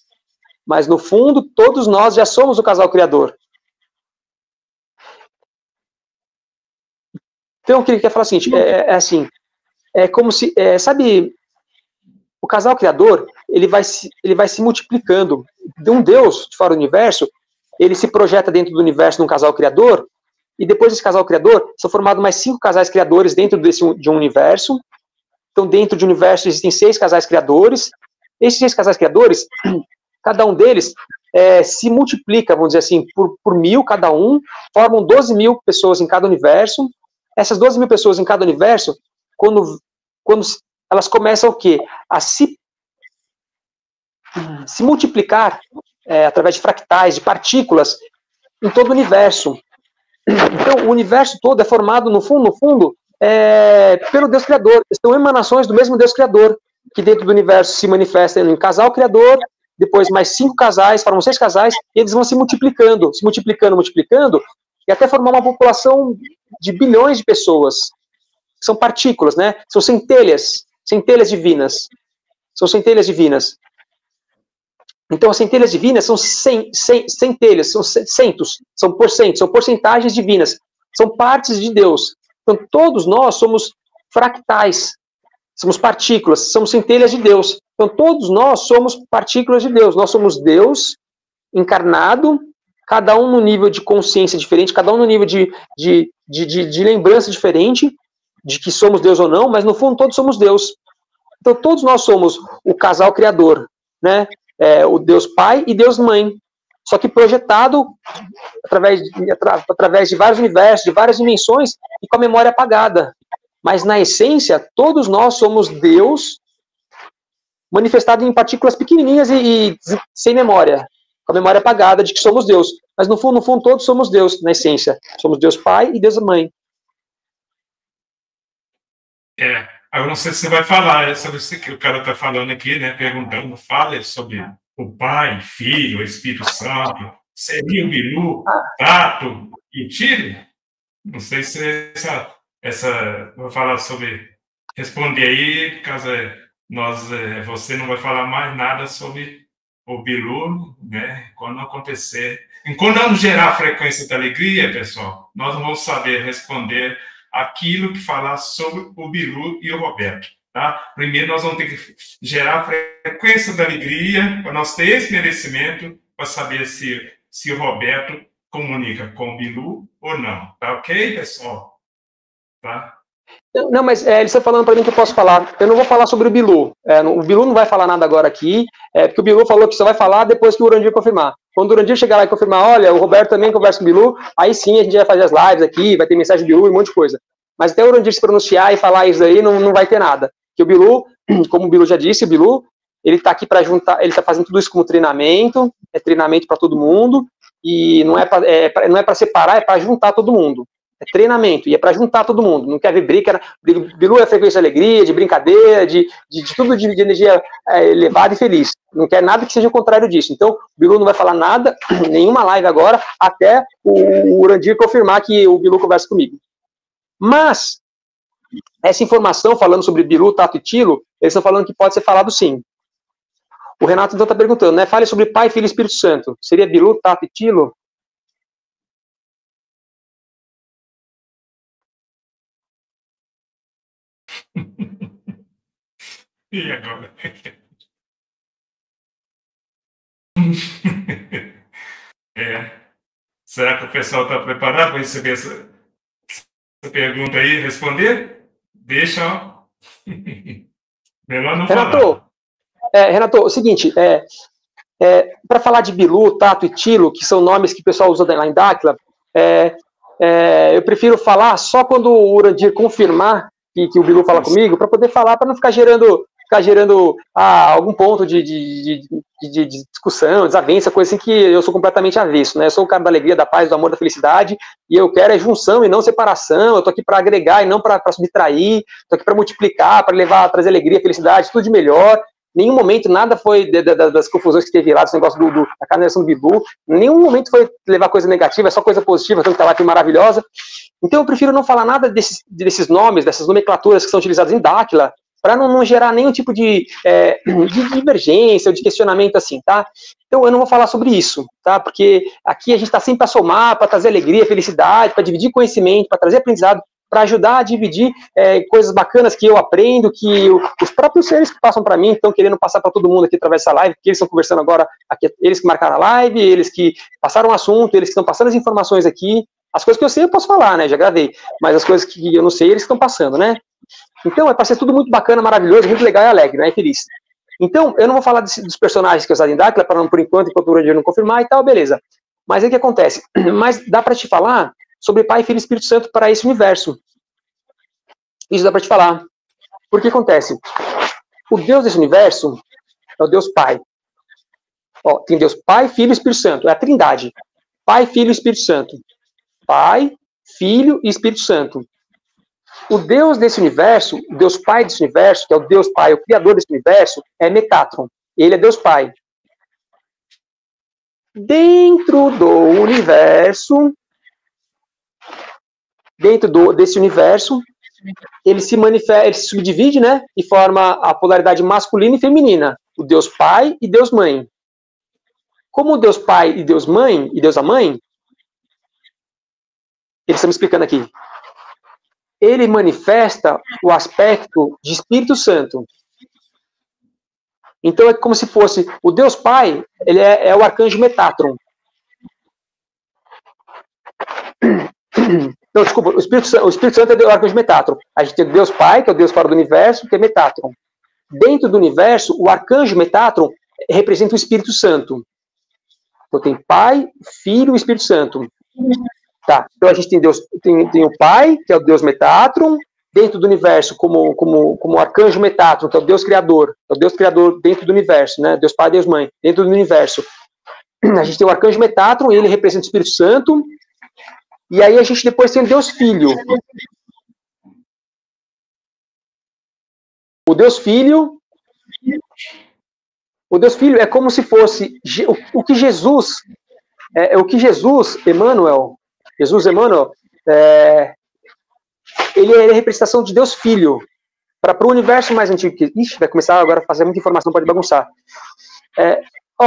Mas, no fundo, todos nós já somos o casal criador. Então, o que ele quer falar é o seguinte, é como se, sabe, o casal criador, ele vai se multiplicando. Um Deus de fora do universo, ele se projeta dentro do universo num casal criador, e depois desse casal criador, são formados mais 5 casais criadores dentro de um universo. Então, dentro de um universo, existem 6 casais criadores. Esses 6 casais criadores, cada um deles se multiplica, vamos dizer assim, por 1000 cada um, formam 12.000 pessoas em cada universo. Essas 12.000 pessoas em cada universo, quando elas começam o quê? A se multiplicar através de fractais, de partículas, em todo o universo. Então, o universo todo é formado, no fundo, pelo Deus Criador. São emanações do mesmo Deus Criador, que dentro do universo se manifesta em um casal criador, depois mais 5 casais, formam 6 casais, e eles vão se multiplicando, e até formar uma população de bilhões de pessoas. São partículas, né? São centelhas divinas. São centelhas divinas. Então, as centelhas divinas são centelhas, são centos, são porcentagens divinas, são partes de Deus. Então, todos nós somos fractais, somos partículas, somos centelhas de Deus. Então, todos nós somos partículas de Deus. Nós somos Deus encarnado, cada um no nível de consciência diferente, cada um no nível de lembrança diferente, de que somos Deus ou não, mas no fundo todos somos Deus. Então, todos nós somos o casal criador, né? O Deus Pai e Deus Mãe, só que projetado através de vários universos, de várias dimensões, e com a memória apagada. Mas, na essência, todos nós somos Deus manifestado em partículas pequenininhas e sem memória, com a memória apagada de que somos Deus. Mas, no fundo, todos somos Deus, na essência. Somos Deus Pai e Deus Mãe. Eu não sei se você vai falar sobre isso que o cara está falando aqui, né? Perguntando, fala sobre o Pai, Filho, o Espírito Santo, seria o Bilu, Tato e Tire? Não sei se vou falar sobre, responder aí, caso você não vai falar mais nada sobre o Bilu, né? Quando acontecer. Enquanto não gerar a frequência da alegria, pessoal, nós não vamos saber responder aquilo que falar sobre o Bilu e o Roberto, tá? Primeiro nós vamos ter que gerar a frequência da alegria, para nós ter esse merecimento, para saber se o Roberto comunica com o Bilu ou não, tá ok, pessoal? Tá? Não, mas eles estão falando para mim que eu posso falar. Eu não vou falar sobre o Bilu. O Bilu não vai falar nada agora aqui, porque o Bilu falou que só vai falar depois que o Urandir confirmar. Quando o Urandir chegar lá e confirmar, olha, o Roberto também conversa com o Bilu, aí sim a gente vai fazer as lives aqui, vai ter mensagem do Bilu e um monte de coisa. Mas até o Urandir se pronunciar e falar isso aí, não vai ter nada. Porque o Bilu, como o Bilu já disse, o Bilu, ele está aqui para juntar, ele está fazendo tudo isso como treinamento, é treinamento para todo mundo, e não é para separar, é para juntar todo mundo. É treinamento, e é para juntar todo mundo. Não quer ver briga. Bilu é frequência de alegria, de brincadeira, de tudo de energia elevada e feliz. Não quer nada que seja o contrário disso. Então, o Bilu não vai falar nada, nenhuma live agora, até o Urandir confirmar que o Bilu conversa comigo. Mas, essa informação falando sobre Bilu, Tato e Tilo, eles estão falando que pode ser falado sim. O Renato então está perguntando, né? Fale sobre Pai, Filho e Espírito Santo. Seria Bilu, Tato e Tilo? E agora? Será que o pessoal está preparado para receber essa pergunta aí e responder? Deixa, ó. Melhor não falar. Renato, o seguinte, para falar de Bilu, Tato e Tilo, que são nomes que o pessoal usa lá em Dáquila, eu prefiro falar só quando o Urandir confirmar que o Bilu fala comigo, para poder falar, para não ficar gerando algum ponto de discussão, desavença, coisa assim que eu sou completamente avesso, né? Eu sou o cara da alegria, da paz, do amor, da felicidade, e eu quero junção e não separação. Eu tô aqui para agregar e não para subtrair, tô aqui para multiplicar, para trazer alegria, felicidade, tudo de melhor. Em nenhum momento nada foi das confusões que teve lá, desse negócio da canalização do Bilu, em nenhum momento foi levar coisa negativa, é só coisa positiva, tanto que tá lá que maravilhosa. Então eu prefiro não falar nada desses nomes, dessas nomenclaturas que são utilizadas em Dáquila, para não gerar nenhum tipo de divergência ou de questionamento assim, tá? Então eu não vou falar sobre isso, tá? Porque aqui a gente está sempre para somar, para trazer alegria, felicidade, para dividir conhecimento, para trazer aprendizado, para ajudar a dividir coisas bacanas que eu aprendo, que os próprios seres que passam para mim estão querendo passar para todo mundo aqui através dessa live, porque eles estão conversando agora, aqui, eles que marcaram a live, eles que passaram o assunto, eles que estão passando as informações aqui. As coisas que eu sei eu posso falar, né? Já gravei. Mas as coisas que eu não sei, eles estão passando, né? Então, é para ser tudo muito bacana, maravilhoso, muito legal e alegre, né? E feliz. Então, eu não vou falar dos personagens que eu usei em Dáquila, por enquanto o Urandir não confirmar e tal, beleza. Mas aí o que acontece? Mas dá para te falar sobre Pai, Filho e Espírito Santo para esse universo. Isso dá para te falar. Por que acontece? O Deus desse universo é o Deus Pai. Ó, tem Deus Pai, Filho e Espírito Santo. É a Trindade. Pai, Filho e Espírito Santo. Pai, Filho e Espírito Santo. O Deus desse universo, o Deus Pai desse universo, que é o Deus Pai, o Criador desse universo, é Metatron. Ele é Deus Pai. Dentro do universo, desse universo, ele se manifesta, ele se subdivide, né, e forma a polaridade masculina e feminina, o Deus Pai e Deus Mãe. Como o Deus Pai e Deus Mãe, e Deus a Mãe, eles estão me explicando aqui. Ele manifesta o aspecto de Espírito Santo. Então é como se fosse o Deus Pai, ele é o arcanjo Metatron. Não, desculpa, o Espírito Santo é o arcanjo Metatron. A gente tem Deus Pai, que é o Deus fora do universo, que é Metatron. Dentro do universo, o arcanjo Metatron representa o Espírito Santo. Então tem Pai, Filho e Espírito Santo. Tá, então a gente tem Deus, tem o Pai, que é o Deus Metatron, dentro do universo, como arcanjo Metatron, que é o Deus Criador, dentro do universo, né? Deus Pai, Deus Mãe, dentro do universo. A gente tem o arcanjo Metatron, ele representa o Espírito Santo, e aí a gente depois tem o Deus Filho. O Deus Filho é como se fosse o que Jesus, Emmanuel, ele é a representação de Deus Filho. Para o universo mais antigo que... Ixi, vai começar agora a fazer muita informação, pode bagunçar.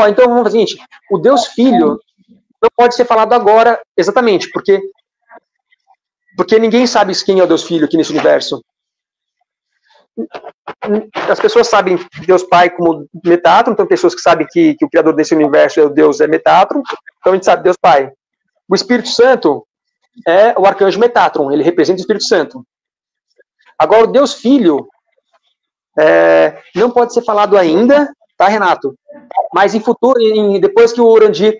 Então vamos fazer o seguinte, o Deus Filho não pode ser falado agora exatamente, porque ninguém sabe quem é o Deus Filho aqui nesse universo. As pessoas sabem Deus Pai como Metatron, então pessoas que sabem que o Criador desse universo é Metatron, então a gente sabe Deus Pai. O Espírito Santo é o arcanjo Metatron, ele representa o Espírito Santo. Agora, o Deus Filho não pode ser falado ainda, tá, Renato? Mas em futuro, depois que o Urandir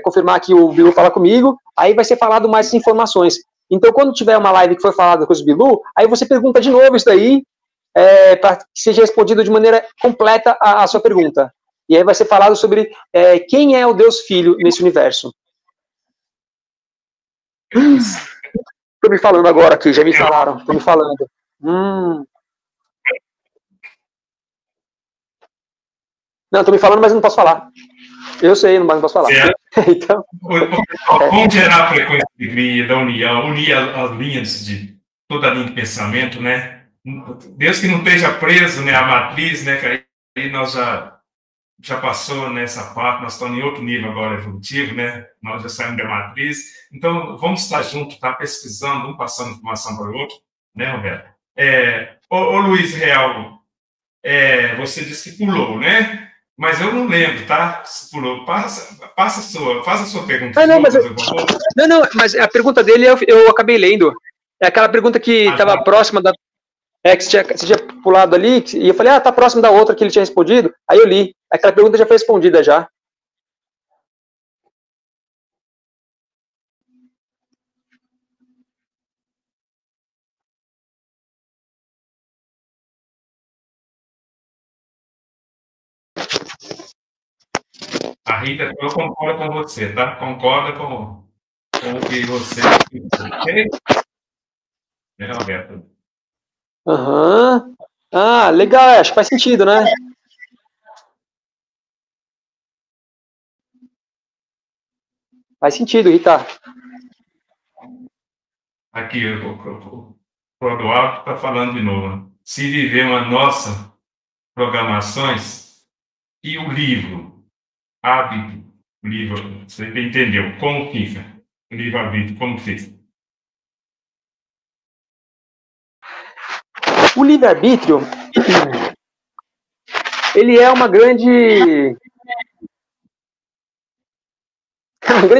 confirmar que o Bilu fala comigo, aí vai ser falado mais essas informações. Então, quando tiver uma live que for falada com os Bilu, aí você pergunta de novo isso daí, para que seja respondido de maneira completa a sua pergunta. E aí vai ser falado sobre quem é o Deus Filho nesse universo. Estou me falando agora aqui, já me falaram, estou me falando. Não, estou me falando, mas não posso falar. Eu sei, mas não posso falar. Então, vamos gerar a frequência de alegria, da união, unir as linhas de toda a linha de pensamento, né? Deus que não esteja preso, né, à matriz, né, que aí nós já passou nessa parte, nós estamos em outro nível agora evolutivo, né? Nós já saímos da matriz. Então, vamos estar juntos, tá pesquisando, um passando informação para o outro, né, Roberto? Ô Luiz Real, você disse que pulou, né? Mas eu não lembro, tá? Se pulou, faça a sua pergunta. Mas a pergunta dele eu acabei lendo. É aquela pergunta que estava próxima da... que você tinha pulado ali, e eu falei, tá próximo da outra que ele tinha respondido. Aí eu li. Aquela pergunta já foi respondida já. A Rita, eu concordo com você, tá? Concorda com o que você... Né, Roberto? Legal, acho que faz sentido, né? Faz sentido, Rita. Aqui, o Eduardo está falando de novo. Se vivemos as nossas programações e o livro, o livro, você entendeu? Como fica? O livro-arbítrio, como fica? O livre-arbítrio, ele é uma grande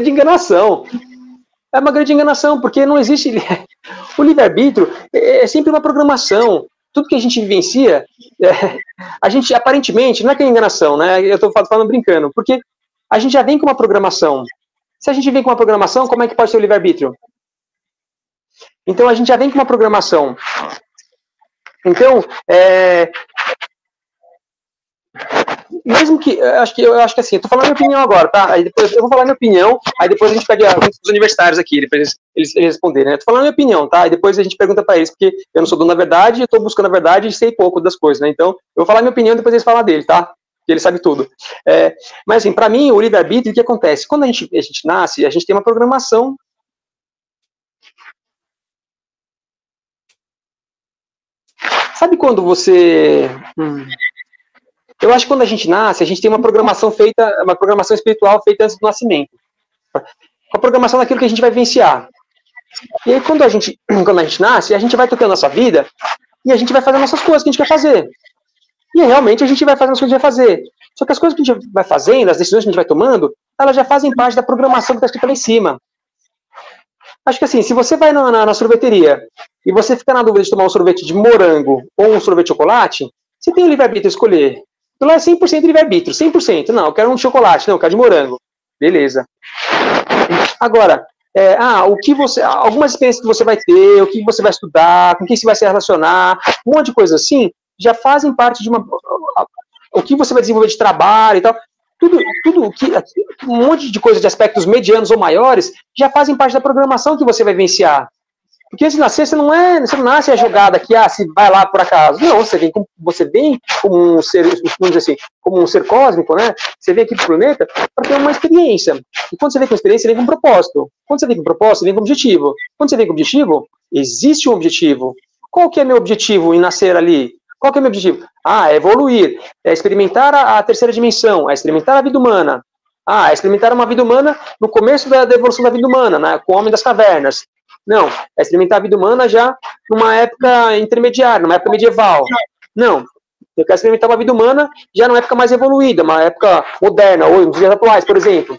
enganação. É uma grande enganação, porque não existe... O livre-arbítrio é sempre uma programação. Tudo que a gente vivencia, a gente, aparentemente, não é que é enganação, né? Eu estou falando brincando, porque a gente já vem com uma programação. Se a gente vem com uma programação, como é que pode ser o livre-arbítrio? Então, a gente já vem com uma programação. Então, mesmo que, eu acho que assim, eu tô falando a minha opinião agora, tá? Aí depois eu vou falar a minha opinião, aí depois a gente pega os universitários aqui, depois eles responderem, né? Eu tô falando a minha opinião, tá? Aí depois a gente pergunta pra eles, porque eu não sou dono da verdade, eu tô buscando a verdade e sei pouco das coisas, né? Então, eu vou falar a minha opinião, depois eles falam dele, tá? Porque ele sabe tudo. Mas assim, pra mim, o livre-arbítrio, o que acontece? Quando a gente nasce, a gente tem uma programação. Sabe quando você... Eu acho que quando a gente nasce, a gente tem uma programação espiritual feita antes do nascimento. A programação daquilo que a gente vai vivenciar. E aí, quando a gente nasce, a gente vai tocando a nossa vida e a gente vai fazendo nossas coisas que a gente quer fazer. E realmente a gente vai fazendo as coisas que a gente vai fazer. Só que as coisas que a gente vai fazendo, as decisões que a gente vai tomando, elas já fazem parte da programação que está escrita lá em cima. Acho que assim, se você vai na sorveteria e você fica na dúvida de tomar um sorvete de morango ou um sorvete de chocolate, você tem o livre-arbítrio a escolher. Então lá é 100% livre-arbítrio, 100%. Não, eu quero um de chocolate, não, eu quero de morango. Beleza. Agora, algumas experiências que você vai ter, o que você vai estudar, com quem você vai se relacionar, um monte de coisa assim, já fazem parte de o que você vai desenvolver de trabalho e tal. Um monte de coisa de aspectos medianos ou maiores já fazem parte da programação que você vai vivenciar. Porque antes de nascer, você não nasce a jogada que, se vai lá por acaso. Não, você vem como um ser, vamos dizer assim, como um ser cósmico, né? Você vem aqui pro planeta para ter uma experiência. E quando você vem com experiência, você vem com um propósito. Quando você vem com um propósito, você vem com um objetivo. Quando você vem com um objetivo, existe um objetivo. Qual que é meu objetivo em nascer ali? Qual que é meu objetivo? É evoluir, é experimentar a terceira dimensão, é experimentar a vida humana. É experimentar uma vida humana no começo da evolução da vida humana, né, com o homem das cavernas. Não, é experimentar a vida humana já numa época intermediária, numa época medieval. Não, eu quero experimentar uma vida humana já numa época mais evoluída, uma época moderna, ou nos dias atuais, por exemplo.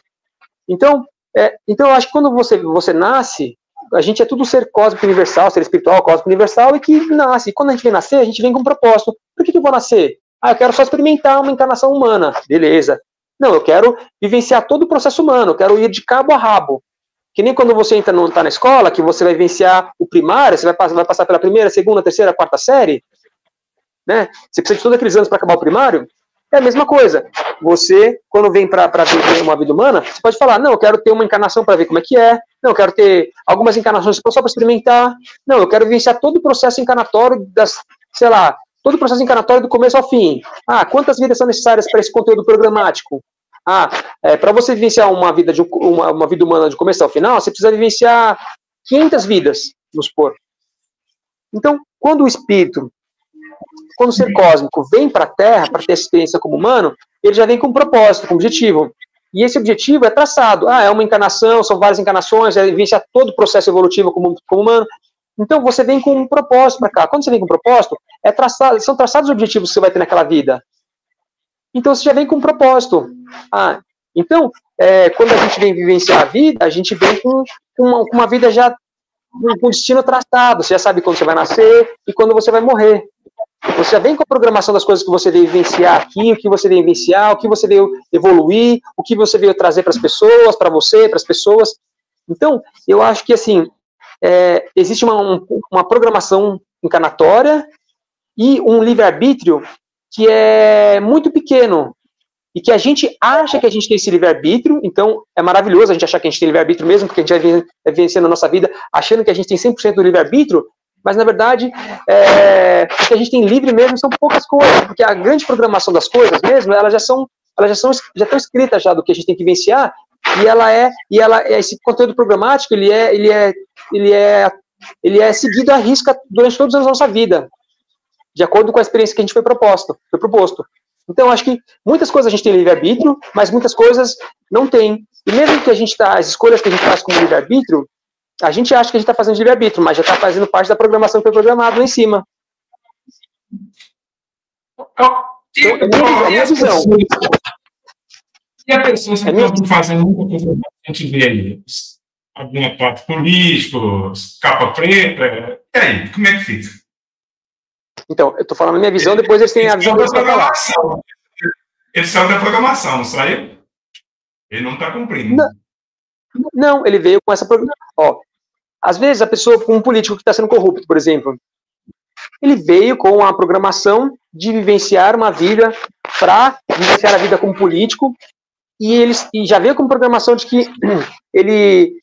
Então eu acho que quando você nasce, a gente é tudo ser cósmico universal, ser espiritual, cósmico universal, e que nasce. E quando a gente vem nascer, a gente vem com um propósito. Por que eu vou nascer? Eu quero só experimentar uma encarnação humana. Beleza. Não, eu quero vivenciar todo o processo humano, eu quero ir de cabo a rabo. Que nem quando você tá na escola, que você vai vivenciar o primário, você vai passar pela primeira, segunda, terceira, quarta série, né? Você precisa de todos aqueles anos para acabar o primário. É a mesma coisa. Você, quando vem para viver uma vida humana, você pode falar, não, eu quero ter uma encarnação para ver como é que é, não, eu quero ter algumas encarnações só para experimentar, não, eu quero vivenciar todo o processo encarnatório sei lá, todo o processo encarnatório do começo ao fim. Quantas vidas são necessárias para esse conteúdo programático? Para você vivenciar uma vida humana de começo ao final, você precisa vivenciar 500 vidas, vamos supor. Então, quando o ser cósmico vem para a Terra, para ter essa experiência como humano, ele já vem com um propósito, com um objetivo. E esse objetivo é traçado. É uma encarnação, são várias encarnações, é vivenciar todo o processo evolutivo como humano. Então, você vem com um propósito para cá. Quando você vem com um propósito, são traçados os objetivos que você vai ter naquela vida. Então, você já vem com um propósito. Então, quando a gente vem vivenciar a vida, a gente vem com uma vida já com destino traçado. Você já sabe quando você vai nascer e quando você vai morrer. Você já vem com a programação das coisas que você veio vivenciar aqui, o que você veio vivenciar, o que você veio evoluir, o que você veio trazer para as pessoas, para você, para as pessoas. Então, eu acho que, assim, existe uma programação encarnatória e um livre-arbítrio que é muito pequeno e que a gente acha que a gente tem esse livre-arbítrio, então é maravilhoso a gente achar que a gente tem livre-arbítrio mesmo, porque a gente vai vivenciando a nossa vida achando que a gente tem 100% do livre-arbítrio, mas, na verdade, o que a gente tem livre mesmo são poucas coisas, porque a grande programação das coisas mesmo, elas já estão escritas já do que a gente tem que vivenciar, esse conteúdo programático, ele é seguido à risca durante todos os anos da nossa vida, de acordo com a experiência que a gente foi proposto. Então, acho que muitas coisas a gente tem livre-arbítrio, mas muitas coisas não tem. E mesmo que as escolhas que a gente faz como livre-arbítrio, a gente acha que a gente está fazendo livre-arbítrio, mas já está fazendo parte da programação que foi programada lá em cima. Então, é minha visão. E a pessoa que estão fazendo muita coisa que a gente vê aí? Alguma parte políticos, capa preta, e aí, como é que fica? Então, eu estou falando a minha visão, depois eles têm a visão deles para falar. Ele saiu da programação, não saiu? Ele não está cumprindo. Não, ele veio com essa programação. Às vezes, a pessoa, um político que está sendo corrupto, por exemplo, ele veio com a programação de vivenciar uma vida, para vivenciar a vida como político, e já veio com programação de que ele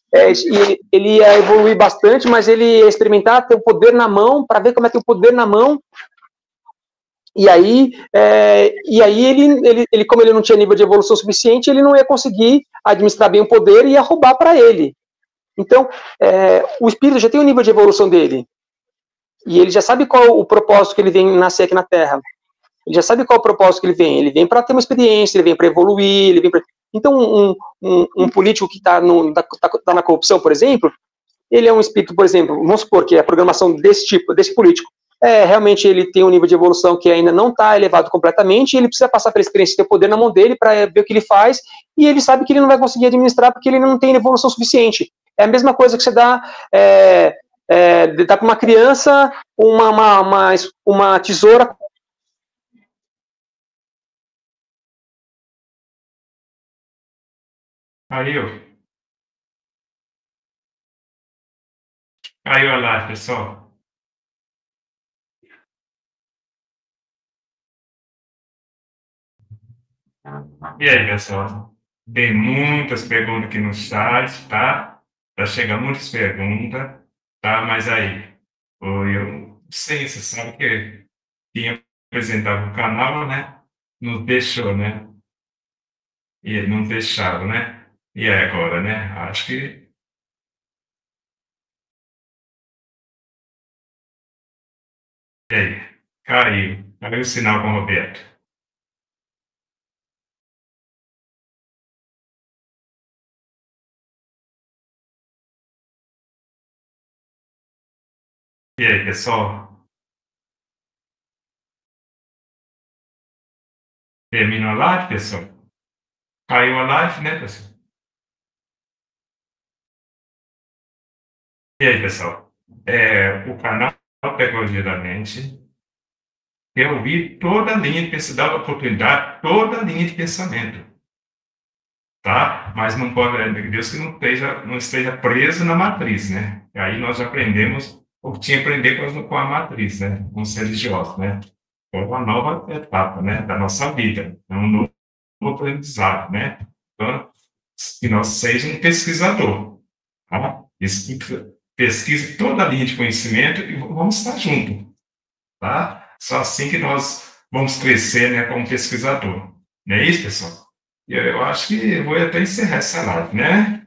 ia evoluir bastante, mas ele ia experimentar ter o poder na mão, para ver como é ter o poder na mão. E aí ele, como ele não tinha nível de evolução suficiente, ele não ia conseguir administrar bem o poder e ia roubar para ele. Então, o espírito já tem um nível de evolução dele. E ele já sabe qual o propósito que ele vem nascer aqui na Terra. Ele já sabe qual o propósito que ele vem. Ele vem para ter uma experiência, ele vem para evoluir, ele vem pra... Então, um político que está na corrupção, por exemplo, ele é um espírito, por exemplo, vamos supor que a programação desse político, realmente ele tem um nível de evolução que ainda não está elevado completamente, e ele precisa passar pela experiência de ter poder na mão dele para ver o que ele faz, e ele sabe que ele não vai conseguir administrar porque ele não tem evolução suficiente. É a mesma coisa que você dá para uma criança uma tesoura. Caiu a live, pessoal. E aí, pessoal? Tem muitas perguntas aqui no chat, tá? Tá chegando muitas perguntas, tá? Mas aí, eu não sei, você sabe que quem apresentava o canal, né? Nos deixou, né? E não deixaram, né? E aí agora, né? Acho que... E aí? Caiu o sinal com o Roberto. E aí, pessoal? Terminou a live, pessoal? Caiu a live, né, pessoal? E aí, pessoal? O canal Pedagogicamente, eu vi toda a linha de pensamento, dá oportunidade, toda a linha de pensamento, tá? Mas não pode, Deus que não esteja preso na matriz, né? E aí nós aprendemos o que tinha que aprender com a matriz, né? Com os religiosos, né? É uma nova etapa, né? Da nossa vida, é um novo aprendizado, né? Então, que nós sejamos um pesquisador, tá? Pesquise toda a linha de conhecimento e vamos estar juntos, tá? Só assim que nós vamos crescer, né, como pesquisador. Não é isso, pessoal? E eu acho que eu vou até encerrar essa live, né?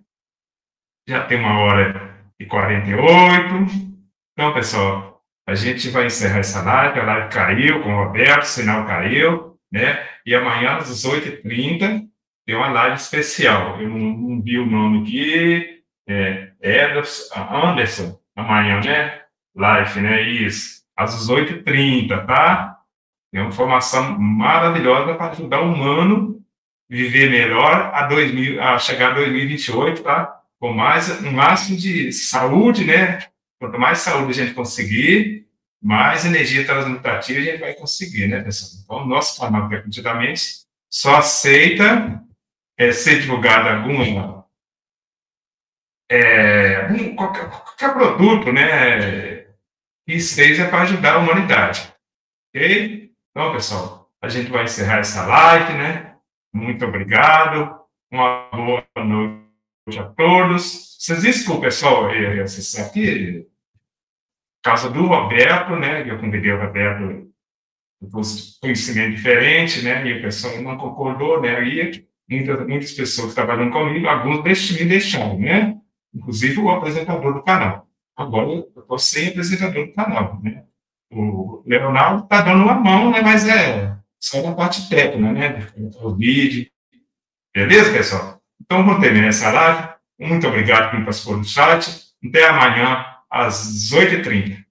Já tem 1h48. Então, pessoal, a gente vai encerrar essa live. A live caiu com o Roberto, o sinal caiu, né? E amanhã, às 18h30, tem uma live especial. Eu não vi o nome aqui. Anderson, amanhã, né? Live, né? Isso. Às 18h30, tá? É uma formação maravilhosa para ajudar o humano a viver melhor a chegar a 2028, tá? Com um máximo de saúde, né? Quanto mais saúde a gente conseguir, mais energia transmutativa a gente vai conseguir, né, pessoal? Então, o nosso canal, Tecnicamente, só aceita ser divulgado qualquer produto, né, que esteja para ajudar a humanidade. Ok? Então, pessoal, a gente vai encerrar essa live, né? Muito obrigado. Uma boa noite a todos. Vocês desculpem, pessoal, acessar aqui, por causa do Roberto, né? Eu convidei o Roberto com conhecimento diferente, né? E o pessoal não concordou, né? E muitas pessoas trabalhando comigo, alguns me deixaram, né? Inclusive o apresentador do canal. Agora eu estou sem apresentador do canal, né? O Leonardo está dando uma mão, né? Mas é só na parte técnica, né? O vídeo. Beleza, pessoal? Então, vou terminar essa live. Muito obrigado por quem participou do chat. Até amanhã, às 18h30.